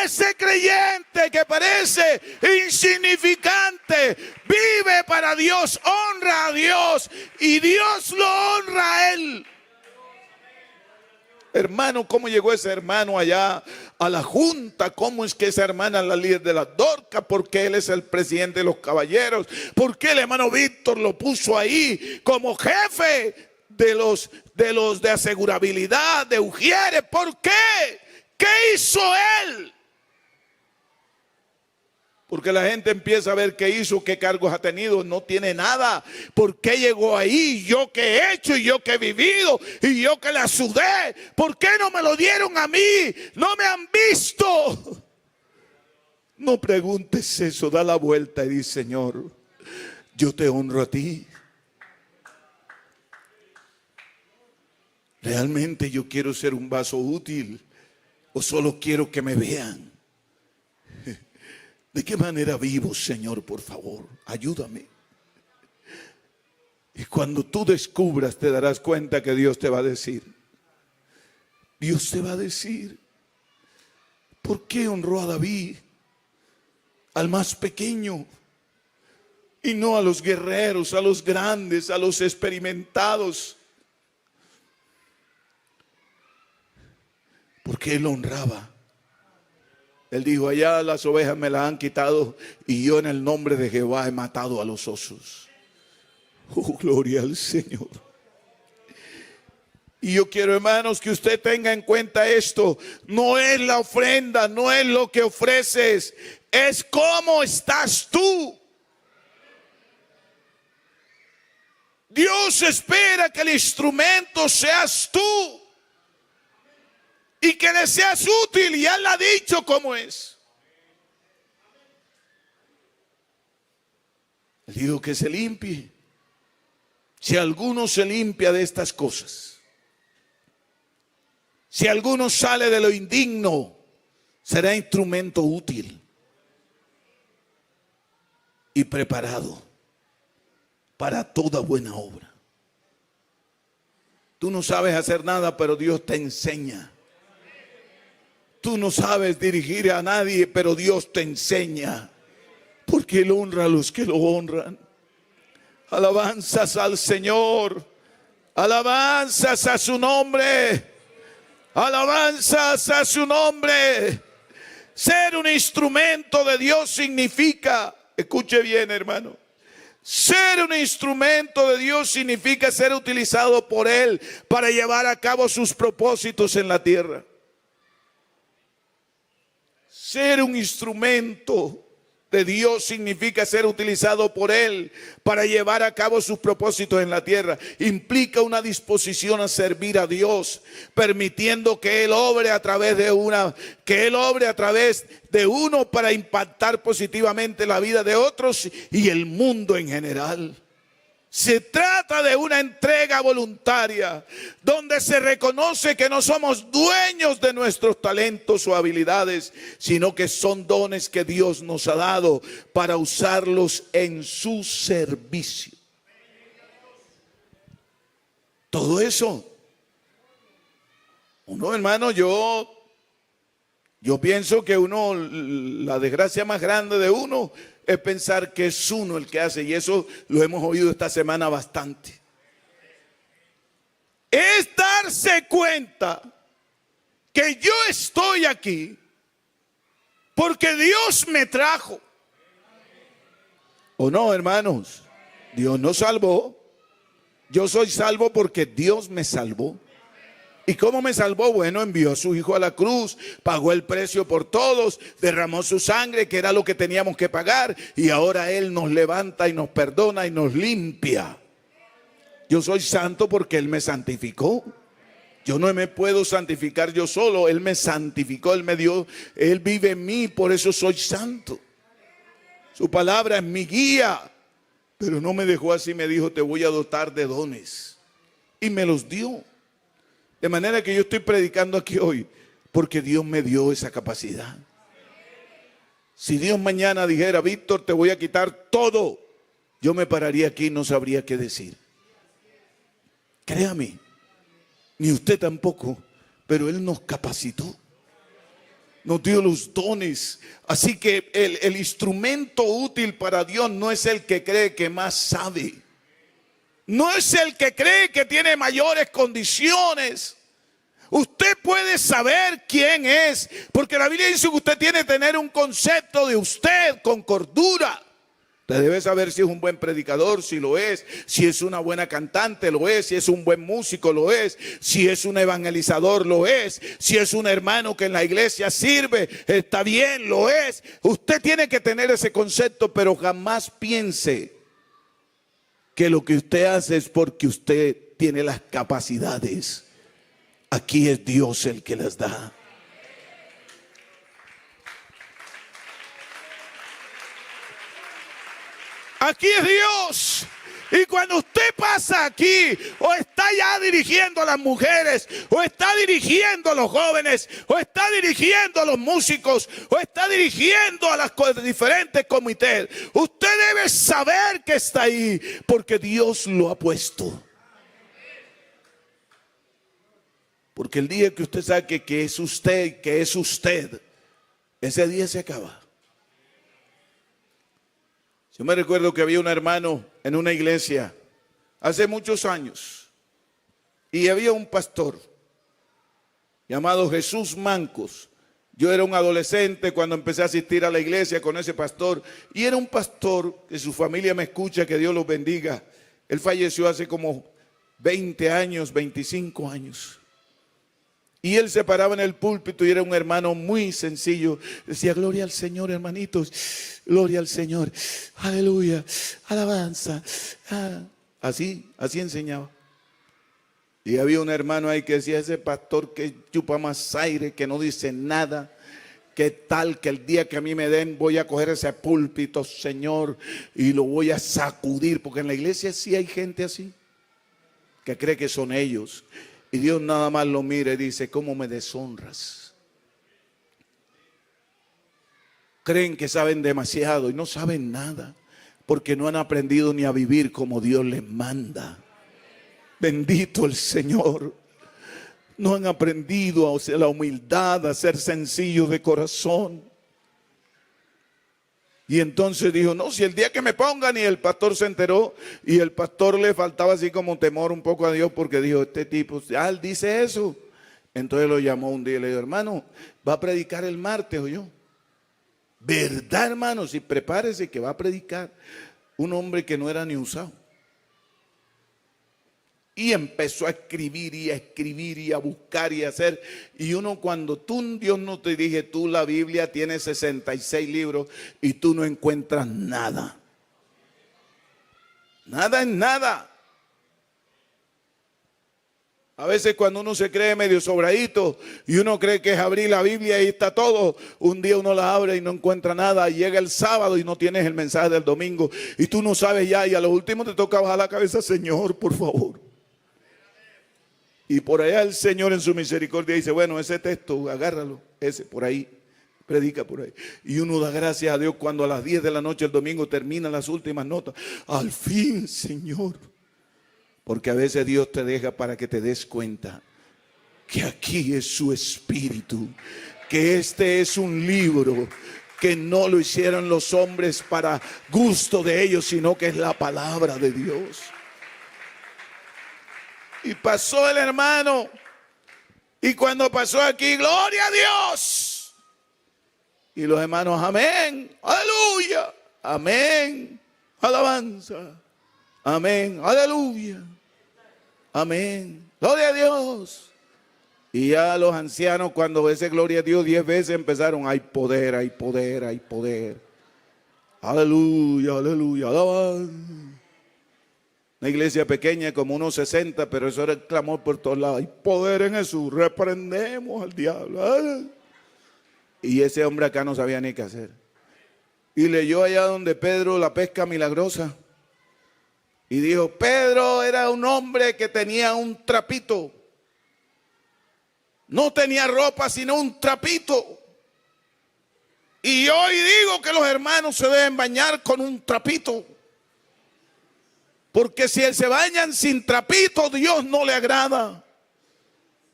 Ese creyente que parece insignificante vive para Dios, honra a Dios y Dios lo honra a él. Hermano, ¿cómo llegó ese hermano allá a la junta? ¿Cómo es que esa hermana es la líder de las Dorcas? ¿Por qué él es el presidente de los caballeros? ¿Por qué el hermano Víctor lo puso ahí como jefe de los de asegurabilidad, de Ujieres? ¿Por qué? ¿Qué hizo él? Porque la gente empieza a ver qué hizo, qué cargos ha tenido. No tiene nada. ¿Por qué llegó ahí? Yo que he hecho y yo que he vivido y yo que la sudé. ¿Por qué no me lo dieron a mí? No me han visto. No preguntes eso. Da la vuelta y di: Señor, yo te honro a ti. ¿Realmente yo quiero ser un vaso útil o solo quiero que me vean? ¿De qué manera vivo, Señor? Por favor, ayúdame. Y cuando tú descubras, te darás cuenta que Dios te va a decir. Dios te va a decir: ¿por qué honró a David, al más pequeño, y no a los guerreros, a los grandes, a los experimentados? Porque él honraba. Él dijo: allá las ovejas me las han quitado y yo en el nombre de Jehová he matado a los osos. Oh, gloria al Señor. Y yo quiero, hermanos, que usted tenga en cuenta esto. No es la ofrenda, no es lo que ofreces, es cómo estás tú. Dios espera que el instrumento seas tú. Y que le seas útil, y Él ha dicho cómo es. Él dijo que se limpie. Si alguno se limpia de estas cosas, si alguno sale de lo indigno, será instrumento útil y preparado para toda buena obra. Tú no sabes hacer nada, pero Dios te enseña. Tú no sabes dirigir a nadie, pero Dios te enseña. Porque Él honra a los que lo honran. Alabanzas al Señor. Alabanzas a su nombre. Alabanzas a su nombre. Ser un instrumento de Dios significa, escuche bien, hermano, ser un instrumento de Dios significa ser utilizado por Él para llevar a cabo sus propósitos en la tierra. Ser un instrumento de Dios significa ser utilizado por Él para llevar a cabo sus propósitos en la tierra. Implica una disposición a servir a Dios, permitiendo que Él obre a través de uno para impactar positivamente la vida de otros y el mundo en general. Se trata de una entrega voluntaria donde se reconoce que no somos dueños de nuestros talentos o habilidades, sino que son dones que Dios nos ha dado para usarlos en su servicio. Todo eso. Uno, hermano, yo pienso que la desgracia más grande de uno es pensar que es uno el que hace, y eso lo hemos oído esta semana bastante. Es darse cuenta que yo estoy aquí porque Dios me trajo. ¿O no, hermanos? Dios nos salvó. Yo soy salvo porque Dios me salvó. ¿Y cómo me salvó? Bueno, envió a su Hijo a la cruz, pagó el precio por todos, derramó su sangre, que era lo que teníamos que pagar, y ahora Él nos levanta y nos perdona y nos limpia. Yo soy santo porque Él me santificó. Yo no me puedo santificar yo solo, Él me santificó, Él me dio, Él vive en mí, por eso soy santo. Su palabra es mi guía, pero no me dejó así, me dijo: te voy a dotar de dones, y me los dio. De manera que yo estoy predicando aquí hoy porque Dios me dio esa capacidad. Si Dios mañana dijera: Víctor, te voy a quitar todo, yo me pararía aquí y no sabría qué decir. Créame, ni usted tampoco, pero Él nos capacitó, nos dio los dones. Así que el instrumento útil para Dios no es el que cree que más sabe. No es el que cree que tiene mayores condiciones Usted puede saber quién es, porque la Biblia dice que usted tiene que tener un concepto de usted con cordura. Usted debe saber si es un buen predicador, si lo es, si es una buena cantante, lo es, si es un buen músico, lo es, si es un evangelizador, lo es, si es un hermano que en la iglesia sirve, está bien, lo es. Usted tiene que tener ese concepto, pero jamás piense que lo que usted hace es porque usted tiene las capacidades. Aquí es Dios el que las da. Aquí es Dios. Y cuando usted pasa aquí, o está ya dirigiendo a las mujeres, o está dirigiendo a los jóvenes, o está dirigiendo a los músicos, o está dirigiendo a las diferentes comités, usted debe saber que está ahí, porque Dios lo ha puesto. Porque el día que usted sabe que es usted, ese día se acaba. Yo me recuerdo que había un hermano en una iglesia hace muchos años y había un pastor llamado Jesús Mancos. Yo era un adolescente cuando empecé a asistir a la iglesia con ese pastor, y era un pastor que su familia me escucha, que Dios los bendiga. Él falleció hace como 20 años, 25 años. Y él se paraba en el púlpito y era un hermano muy sencillo. Decía: gloria al Señor, hermanitos, gloria al Señor, aleluya, alabanza. Así enseñaba. Y había un hermano ahí que decía: ese pastor que chupa más aire, que no dice nada, que tal que el día que a mí me den voy a coger ese púlpito, Señor, y lo voy a sacudir. Porque en la iglesia sí hay gente así, que cree que son ellos. Y Dios nada más lo mira y dice: ¿cómo me deshonras? Creen que saben demasiado y no saben nada, porque no han aprendido ni a vivir como Dios les manda. Bendito el Señor. No han aprendido a la humildad, a ser sencillos de corazón. Y entonces dijo: no, si el día que me pongan. Y el pastor se enteró, y el pastor le faltaba así como temor un poco a Dios, porque dijo: este tipo, él dice eso. Entonces lo llamó un día y le dijo: hermano, va a predicar el martes, o yo. ¿Verdad, hermano? Sí, prepárese que va a predicar. Un hombre que no era ni usado. Y empezó a escribir y a buscar y a hacer. Y uno, cuando Dios no te dije, tú la Biblia tiene 66 libros y tú no encuentras nada. Nada es nada. A veces cuando uno se cree medio sobradito y uno cree que es abrir la Biblia y está todo, un día uno la abre y no encuentra nada. Y llega el sábado y no tienes el mensaje del domingo y tú no sabes ya, y a lo último te toca bajar la cabeza: Señor, por favor. Y por allá el Señor en su misericordia dice: bueno, ese texto, agárralo, ese por ahí, predica por ahí. Y uno da gracias a Dios cuando a las 10 de la noche el domingo terminan las últimas notas. Al fin, Señor. Porque a veces Dios te deja para que te des cuenta que aquí es su espíritu, que este es un libro que no lo hicieron los hombres para gusto de ellos, sino que es la palabra de Dios. Y pasó el hermano, y cuando pasó aquí, gloria a Dios. Y los hermanos: amén, aleluya, amén, alabanza, amén, aleluya, amén, gloria a Dios. Y ya los ancianos, cuando ese gloria a Dios 10 veces, empezaron: hay poder, hay poder, hay poder, aleluya, aleluya, alabanza. Una iglesia pequeña, como unos 60, pero eso era el clamor por todos lados: hay poder en Jesús, reprendemos al diablo. Y ese hombre acá no sabía ni qué hacer. Y leyó allá donde Pedro, la pesca milagrosa. Y dijo: Pedro era un hombre que tenía un trapito. No tenía ropa, sino un trapito. Y hoy digo que los hermanos se deben bañar con un trapito. Porque si se bañan sin trapito, Dios no le agrada.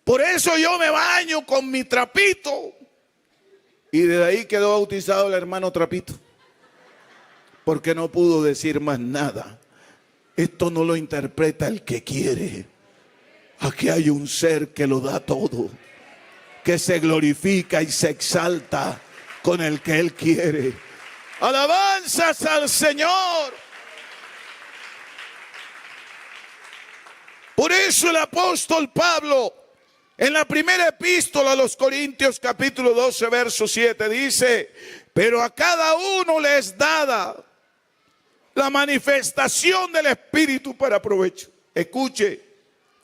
Por eso yo me baño con mi trapito. Y desde ahí quedó bautizado el hermano Trapito. Porque no pudo decir más nada. Esto no lo interpreta el que quiere. Aquí hay un ser que lo da todo, que se glorifica y se exalta con el que Él quiere. Alabanzas al Señor. Por eso el apóstol Pablo, en la primera epístola a los Corintios, capítulo 12, verso 7, dice: pero a cada uno le es dada la manifestación del Espíritu para provecho. Escuche,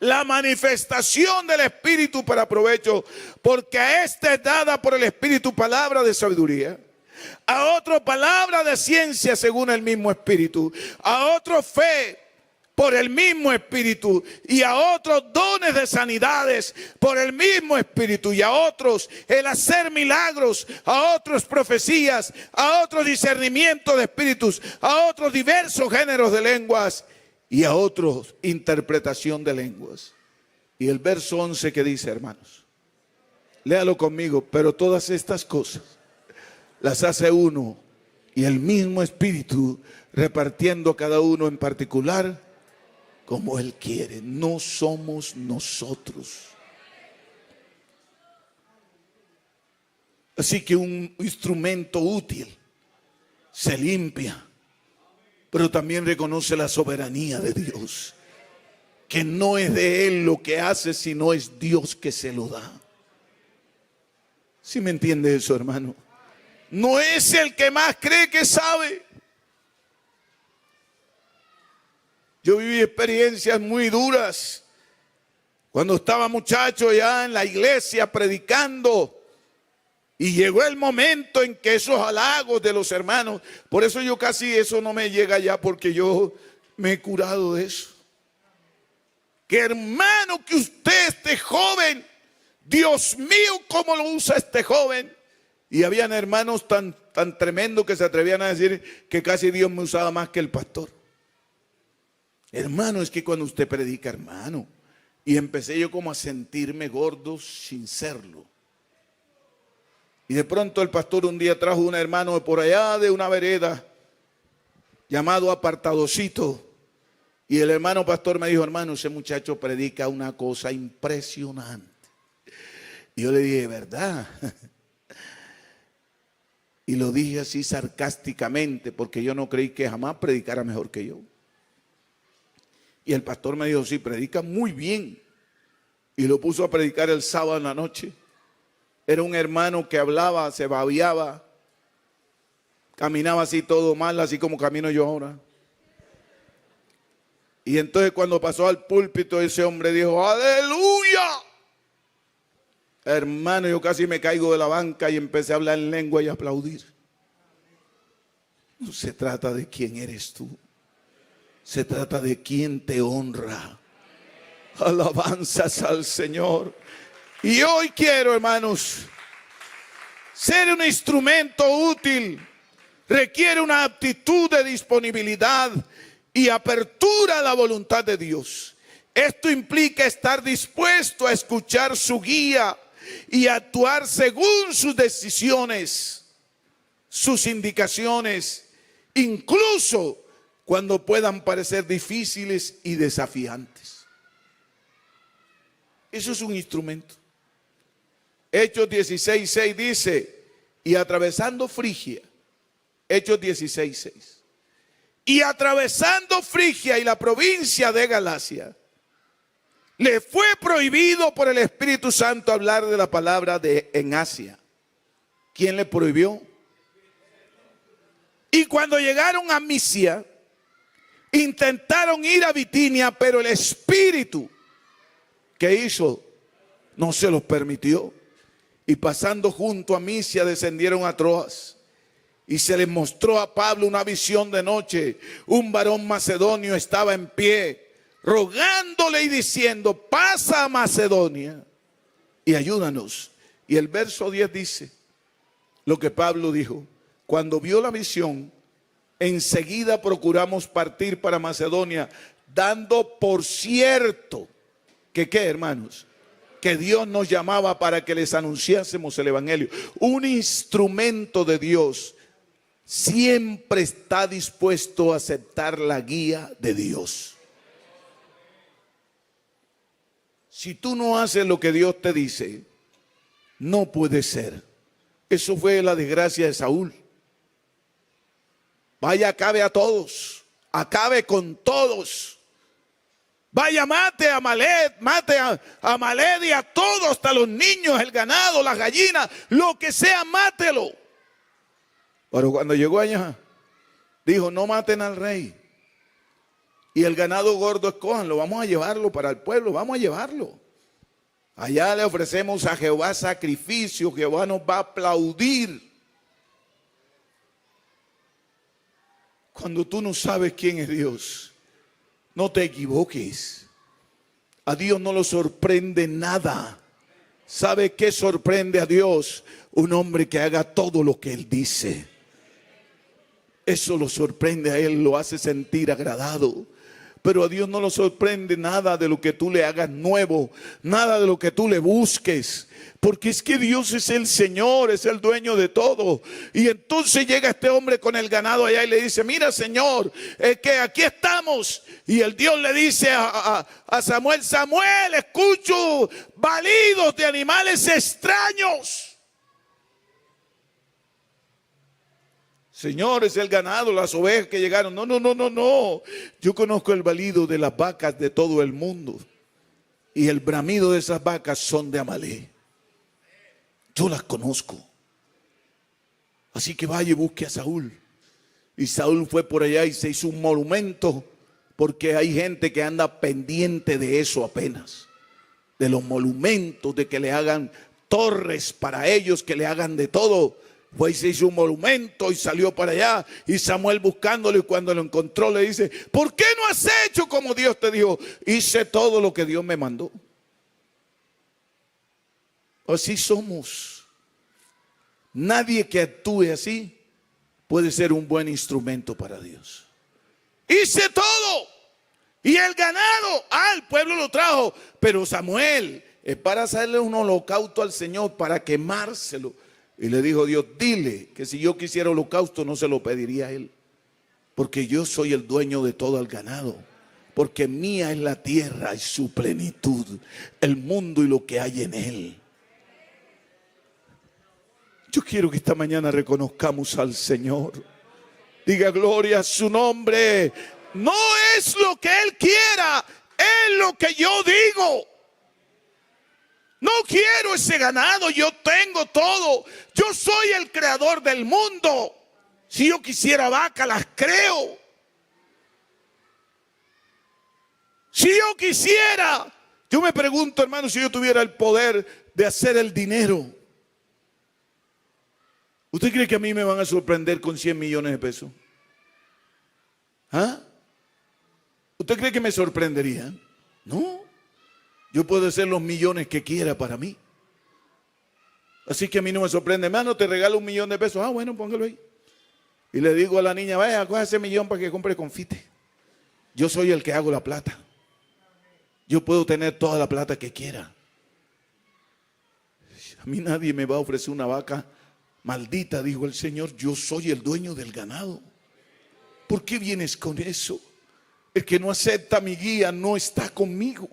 la manifestación del Espíritu para provecho, porque a este es dada por el Espíritu palabra de sabiduría, a otro palabra de ciencia según el mismo Espíritu, a otro fe por el mismo Espíritu, y a otros dones de sanidades por el mismo Espíritu, y a otros el hacer milagros, a otros profecías, a otros discernimiento de espíritus, a otros diversos géneros de lenguas, y a otros interpretación de lenguas. Y el verso 11 que dice, hermanos, léalo conmigo: pero todas estas cosas las hace uno y el mismo Espíritu, repartiendo a cada uno en particular como Él quiere. No somos nosotros. Así que un instrumento útil se limpia, pero también reconoce la soberanía de Dios, que no es de Él lo que hace, sino es Dios que se lo da. ¿Sí me entiende eso, hermano? No es el que más cree que sabe. Yo viví experiencias muy duras cuando estaba muchacho ya en la iglesia predicando, y llegó el momento en que esos halagos de los hermanos, por eso yo casi eso no me llega ya, porque yo me he curado de eso. Que hermano, que usted esté joven, Dios mío, cómo lo usa este joven. Y habían hermanos tan tremendos que se atrevían a decir que casi Dios me usaba más que el pastor. Hermano, es que cuando usted predica, hermano, y empecé yo como a sentirme gordo sin serlo. Y de pronto el pastor un día trajo un hermano de por allá de una vereda llamado Apartadocito. Y el hermano pastor me dijo: hermano, ese muchacho predica una cosa impresionante. Y yo le dije: ¿verdad? Y lo dije así sarcásticamente, porque yo no creí que jamás predicara mejor que yo. Y el pastor me dijo: sí, predica muy bien. Y lo puso a predicar el sábado en la noche. Era un hermano que hablaba, se babeaba, caminaba así todo mal, así como camino yo ahora. Y entonces cuando pasó al púlpito, ese hombre dijo: ¡aleluya! Hermano, yo casi me caigo de la banca y empecé a hablar en lengua y a aplaudir. No se trata de quién eres tú, se trata de quién te honra. Alabanzas al Señor. Y hoy quiero, hermanos, ser un instrumento útil. Requiere una actitud de disponibilidad y apertura a la voluntad de Dios. Esto implica estar dispuesto a escuchar su guía y actuar según sus decisiones, sus indicaciones, incluso cuando puedan parecer difíciles y desafiantes. Eso es un instrumento. Hechos 16:6 dice: y atravesando Frigia, Hechos 16:6, y atravesando Frigia y la provincia de Galacia, le fue prohibido por el Espíritu Santo hablar de la palabra en Asia. ¿Quién le prohibió? Y cuando llegaron a Misia, intentaron ir a Bitinia, pero el Espíritu, ¿qué hizo? No se los permitió. Y pasando junto a Misia, descendieron a Troas. Y se les mostró a Pablo una visión de noche. Un varón macedonio estaba en pie, rogándole y diciendo: pasa a Macedonia y ayúdanos. Y el verso 10 dice lo que Pablo dijo: cuando vio la visión, enseguida procuramos partir para Macedonia, dando por cierto que, ¿qué, hermanos? Que Dios nos llamaba para que les anunciásemos el evangelio. Un instrumento de Dios siempre está dispuesto a aceptar la guía de Dios. Si tú no haces lo que Dios te dice, no puede ser. Eso fue la desgracia de Saúl. Vaya, acabe a todos, acabe con todos. Vaya, mate a Amalek, mate a Amalek y a todos, hasta los niños, el ganado, las gallinas, lo que sea, mátelo. Pero cuando llegó allá, dijo, no maten al rey. Y el ganado gordo escójanlo, vamos a llevarlo para el pueblo, vamos a llevarlo. Allá le ofrecemos a Jehová sacrificio, Jehová nos va a aplaudir. Cuando tú no sabes quién es Dios, no te equivoques. A Dios no lo sorprende nada. ¿Sabe qué sorprende a Dios? Un hombre que haga todo lo que Él dice. Eso lo sorprende a Él, lo hace sentir agradado. Pero a Dios no lo sorprende nada de lo que tú le hagas nuevo, nada de lo que tú le busques. Porque es que Dios es el Señor, es el dueño de todo. Y entonces llega este hombre con el ganado allá y le dice, mira Señor, que aquí estamos. Y el Dios le dice a Samuel, Samuel, escucho balidos de animales extraños. Señor, es el ganado, las ovejas que llegaron. No. Yo conozco el balido de las vacas de todo el mundo. Y el bramido de esas vacas son de Amalek. Yo las conozco. Así que vaya y busque a Saúl. Y Saúl fue por allá y se hizo un monumento. Porque hay gente que anda pendiente de eso apenas. De los monumentos, de que le hagan torres para ellos, que le hagan de todo. Fue y se hizo un monumento y salió para allá. Y Samuel buscándolo, y cuando lo encontró le dice, ¿por qué no has hecho como Dios te dijo? Hice todo lo que Dios me mandó. Así somos. Nadie que actúe así puede ser un buen instrumento para Dios. Hice todo. Y el ganado, el pueblo lo trajo. Pero Samuel, es para hacerle un holocausto al Señor, para quemárselo. Y le dijo Dios, dile que si yo quisiera holocausto no se lo pediría a él. Porque yo soy el dueño de todo el ganado. Porque mía es la tierra y su plenitud, el mundo y lo que hay en él. Yo quiero que esta mañana reconozcamos al Señor. Diga gloria a su nombre. No es lo que Él quiera, es lo que yo digo. No quiero ese ganado, yo tengo todo. Yo soy el creador del mundo. Si yo quisiera vaca, las creo. Si yo quisiera, yo me pregunto, hermano, si yo tuviera el poder de hacer el dinero, ¿usted cree que a mí me van a sorprender con 100 millones de pesos? ¿Ah? ¿Usted cree que me sorprendería? No. Yo puedo hacer los millones que quiera para mí. Así que a mí no me sorprende. Hermano, te regalo 1 millón de pesos. Ah, bueno, póngalo ahí. Y le digo a la niña, vaya, coja ese millón para que compre confite. Yo soy el que hago la plata. Yo puedo tener toda la plata que quiera. A mí nadie me va a ofrecer una vaca maldita, dijo el Señor. Yo soy el dueño del ganado. ¿Por qué vienes con eso? El que no acepta mi guía no está conmigo.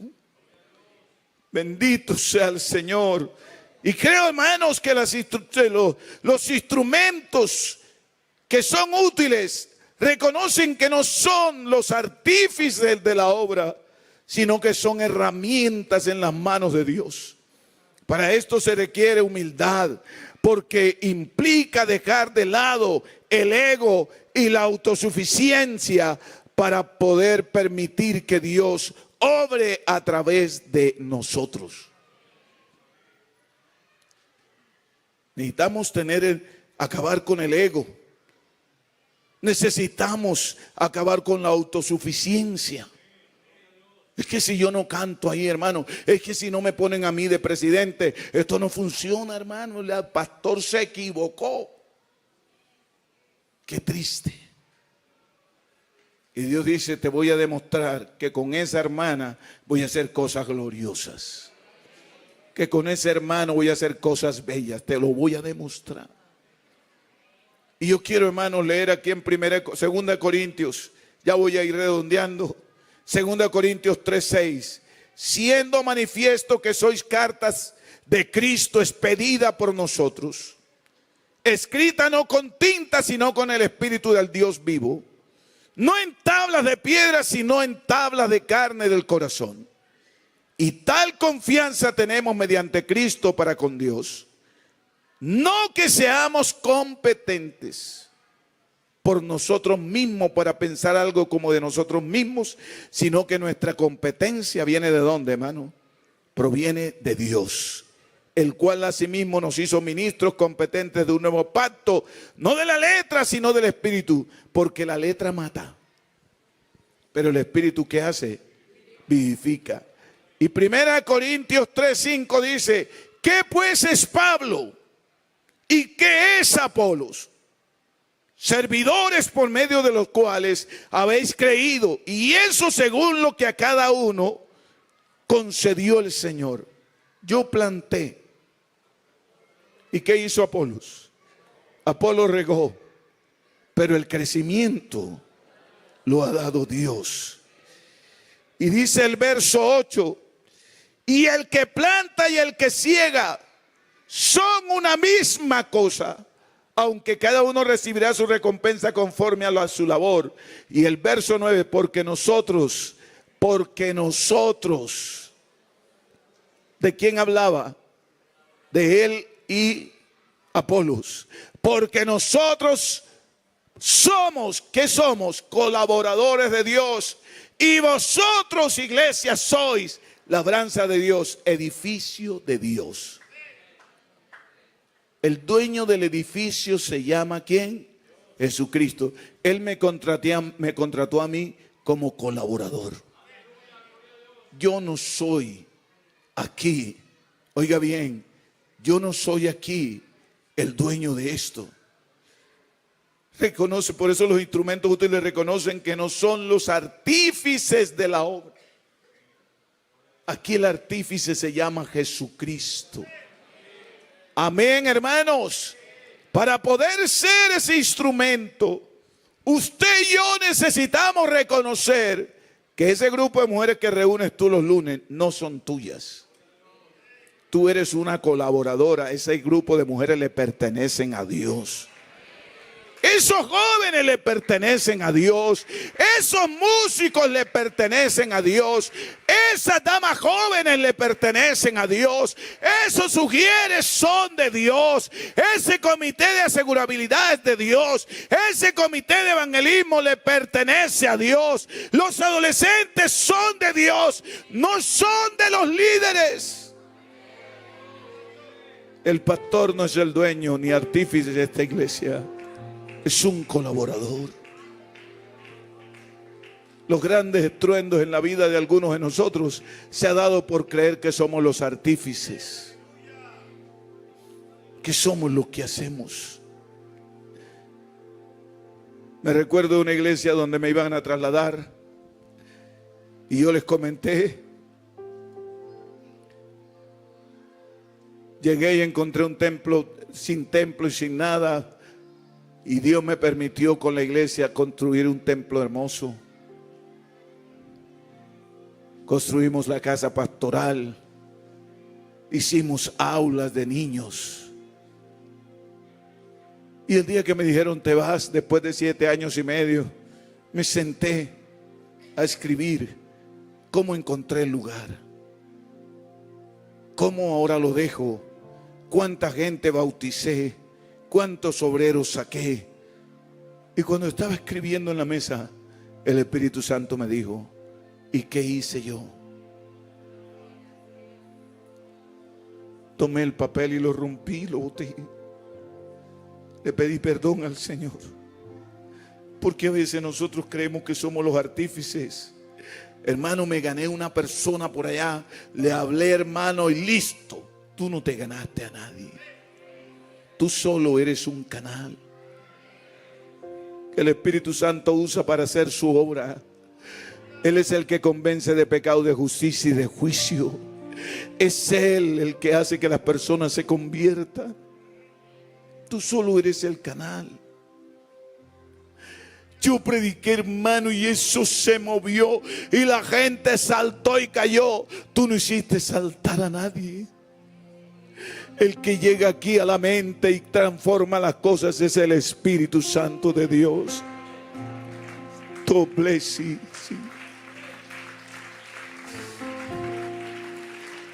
Bendito sea el Señor. Y creo, hermanos, que los instrumentos que son útiles reconocen que no son los artífices de la obra, sino que son herramientas en las manos de Dios. Para esto se requiere humildad, porque implica dejar de lado el ego y la autosuficiencia para poder permitir que Dios obre a través de nosotros. Necesitamos acabar con el ego. Necesitamos acabar con la autosuficiencia. Es que si yo no canto ahí, hermano, es que si no me ponen a mí de presidente, esto no funciona, hermano. El pastor se equivocó. Qué triste. Y Dios dice, te voy a demostrar que con esa hermana voy a hacer cosas gloriosas. Que con ese hermano voy a hacer cosas bellas. Te lo voy a demostrar. Y yo quiero, hermanos, leer aquí en 2 Corintios. Ya voy a ir redondeando. 2 Corintios 3:6. siendo manifiesto que sois cartas de Cristo expedida por nosotros, escrita no con tinta, sino con el Espíritu del Dios vivo, no en tablas de piedra, sino en tablas de carne del corazón. Y tal confianza tenemos mediante Cristo para con Dios, no que seamos competentes por nosotros mismos para pensar algo como de nosotros mismos, sino que nuestra competencia viene ¿de dónde, hermano? Proviene de Dios, el cual asimismo nos hizo ministros competentes de un nuevo pacto, no de la letra, sino del Espíritu, porque la letra mata, pero el Espíritu, ¿qué hace? Vivifica. Y 1 Corintios 3:5 dice, ¿qué pues es Pablo? ¿Y qué es Apolos? Servidores por medio de los cuales habéis creído, y eso según lo que a cada uno concedió el Señor. Yo planté. ¿Y qué hizo Apolos? Apolos regó, pero el crecimiento lo ha dado Dios. Y dice el verso 8, y el que planta y el que ciega son una misma cosa, aunque cada uno recibirá su recompensa conforme a su labor. Y el verso 9, porque nosotros, ¿de quién hablaba? De él y Apolos. Porque nosotros somos, ¿qué somos? Colaboradores de Dios. Y vosotros, iglesia, sois labranza de Dios, edificio de Dios. El dueño del edificio se llama ¿quién? Jesucristo. Él me contrató a mí como colaborador. Yo no soy aquí, oiga bien, yo no soy aquí el dueño de esto. Reconoce, por eso los instrumentos útiles reconocen que no son los artífices de la obra. Aquí el artífice se llama Jesucristo. Amén, hermanos. Para poder ser ese instrumento, usted y yo necesitamos reconocer que ese grupo de mujeres que reúnes tú los lunes no son tuyas. Tú eres una colaboradora. Ese grupo de mujeres le pertenecen a Dios. Esos jóvenes le pertenecen a Dios. Esos músicos le pertenecen a Dios. Esas damas jóvenes le pertenecen a Dios. Esos sugieres son de Dios. Ese comité de asegurabilidad es de Dios. Ese comité de evangelismo le pertenece a Dios. Los adolescentes son de Dios, no son de los líderes. El pastor no es el dueño ni artífice de esta iglesia. Es un colaborador. Los grandes estruendos en la vida de algunos de nosotros se ha dado por creer que somos los artífices, que somos lo que hacemos. Me recuerdo de una iglesia donde me iban a trasladar y yo les comenté. Llegué y encontré un templo y sin nada. Y Dios me permitió con la iglesia construir un templo hermoso. Construimos la casa pastoral. Hicimos aulas de niños. Y el día que me dijeron te vas, después de 7 años y medio, me senté a escribir cómo encontré el lugar. Cómo ahora lo dejo. Cuánta gente bauticé. Cuántos obreros saqué. Y cuando estaba escribiendo en la mesa, el Espíritu Santo me dijo, ¿y qué hice yo? Tomé el papel y lo rompí, lo boté. Le pedí perdón al Señor. Porque a veces nosotros creemos que somos los artífices. Hermano, me gané una persona por allá. Le hablé, hermano, y listo. Tú no te ganaste a nadie. Tú solo eres un canal que el Espíritu Santo usa para hacer su obra. Él es el que convence de pecado, de justicia y de juicio. Es Él el que hace que las personas se conviertan. Tú solo eres el canal. Yo prediqué, hermano, y eso se movió y la gente saltó y cayó. Tú no hiciste saltar a nadie. El que llega aquí a la mente y transforma las cosas es el Espíritu Santo de Dios. God bless you.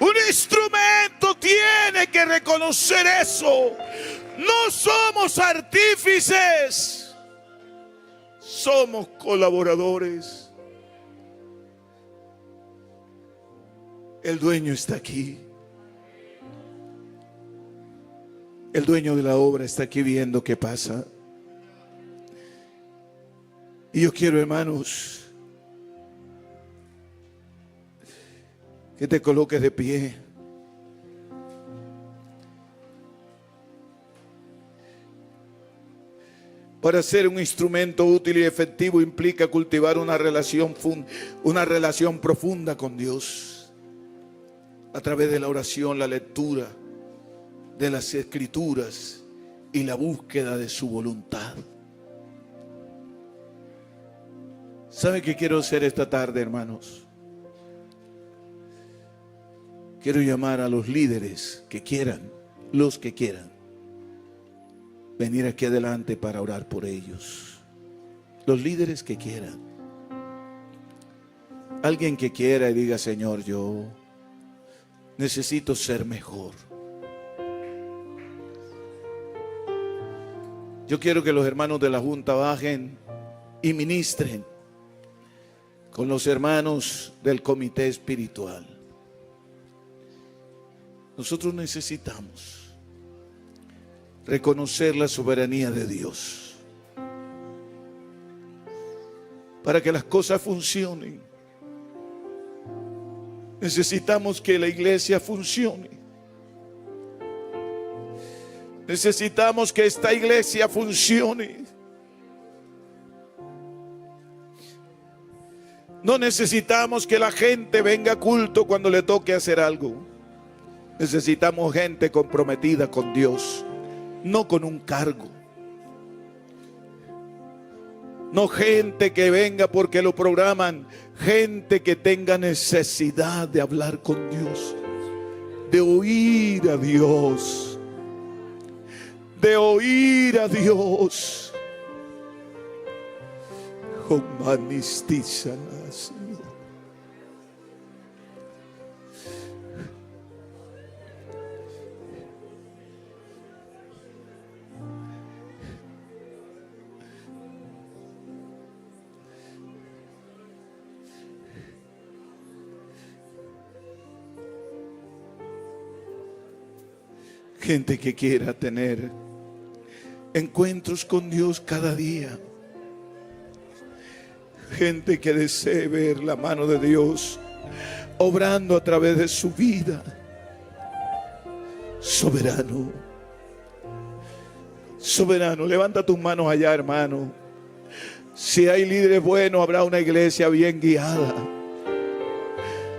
Un instrumento tiene que reconocer eso. No somos artífices, somos colaboradores. El dueño está aquí. El dueño de la obra está aquí viendo qué pasa. Y yo quiero, hermanos, que te coloques de pie. Para ser un instrumento útil y efectivo implica cultivar una relación profunda con Dios. A través de la oración, la lectura de las Escrituras y la búsqueda de su voluntad. ¿Sabe qué quiero hacer esta tarde, hermanos? Quiero llamar a los líderes que quieran, los que quieran, venir aquí adelante para orar por ellos. Los líderes que quieran. Alguien que quiera y diga: Señor, yo necesito ser mejor. Yo quiero que los hermanos de la Junta bajen y ministren con los hermanos del comité espiritual. Nosotros necesitamos reconocer la soberanía de Dios para que las cosas funcionen. Necesitamos que la iglesia funcione. Necesitamos que esta iglesia funcione. No necesitamos que la gente venga a culto cuando le toque hacer algo. Necesitamos gente comprometida con Dios, no con un cargo. No gente que venga porque lo programan, gente que tenga necesidad de hablar con Dios, de oír a Dios. De oír a Dios. Oh, manistizanas, Señor. Gente que quiera tener encuentros con Dios cada día. Gente que desee ver la mano de Dios obrando a través de su vida. Soberano. Soberano. Levanta tus manos allá, hermano. Si hay líderes buenos, habrá una iglesia bien guiada.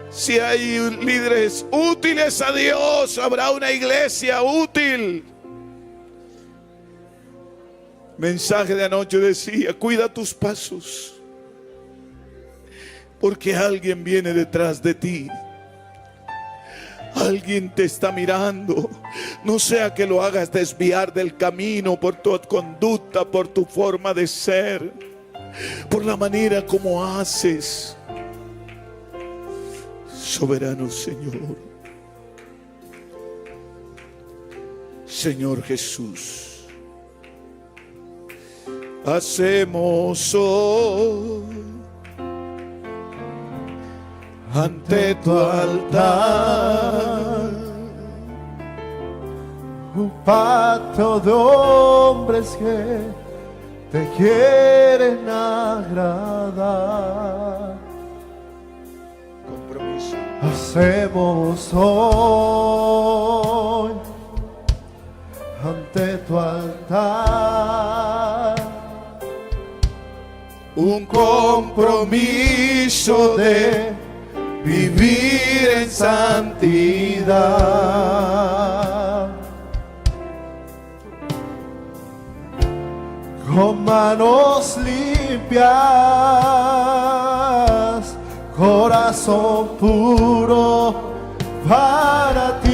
Si hay líderes útiles a Dios, habrá una iglesia útil. Mensaje de anoche decía: cuida tus pasos, porque alguien viene detrás de ti. Alguien te está mirando. No sea que lo hagas desviar del camino por tu conducta, por tu forma de ser, por la manera como haces. Soberano Señor. Señor Jesús, hacemos hoy ante tu altar un pacto de hombres que te quieren agradar. Compromiso. Hacemos hoy ante tu altar Un compromiso de vivir en santidad, con manos limpias, corazón puro para ti.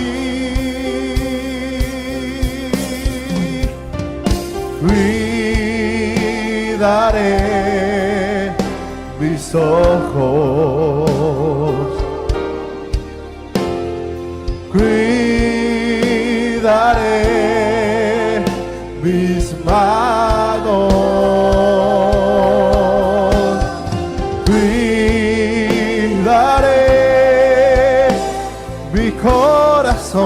Cuidaré mis ojos, cuidaré mis manos, cuidaré mi corazón,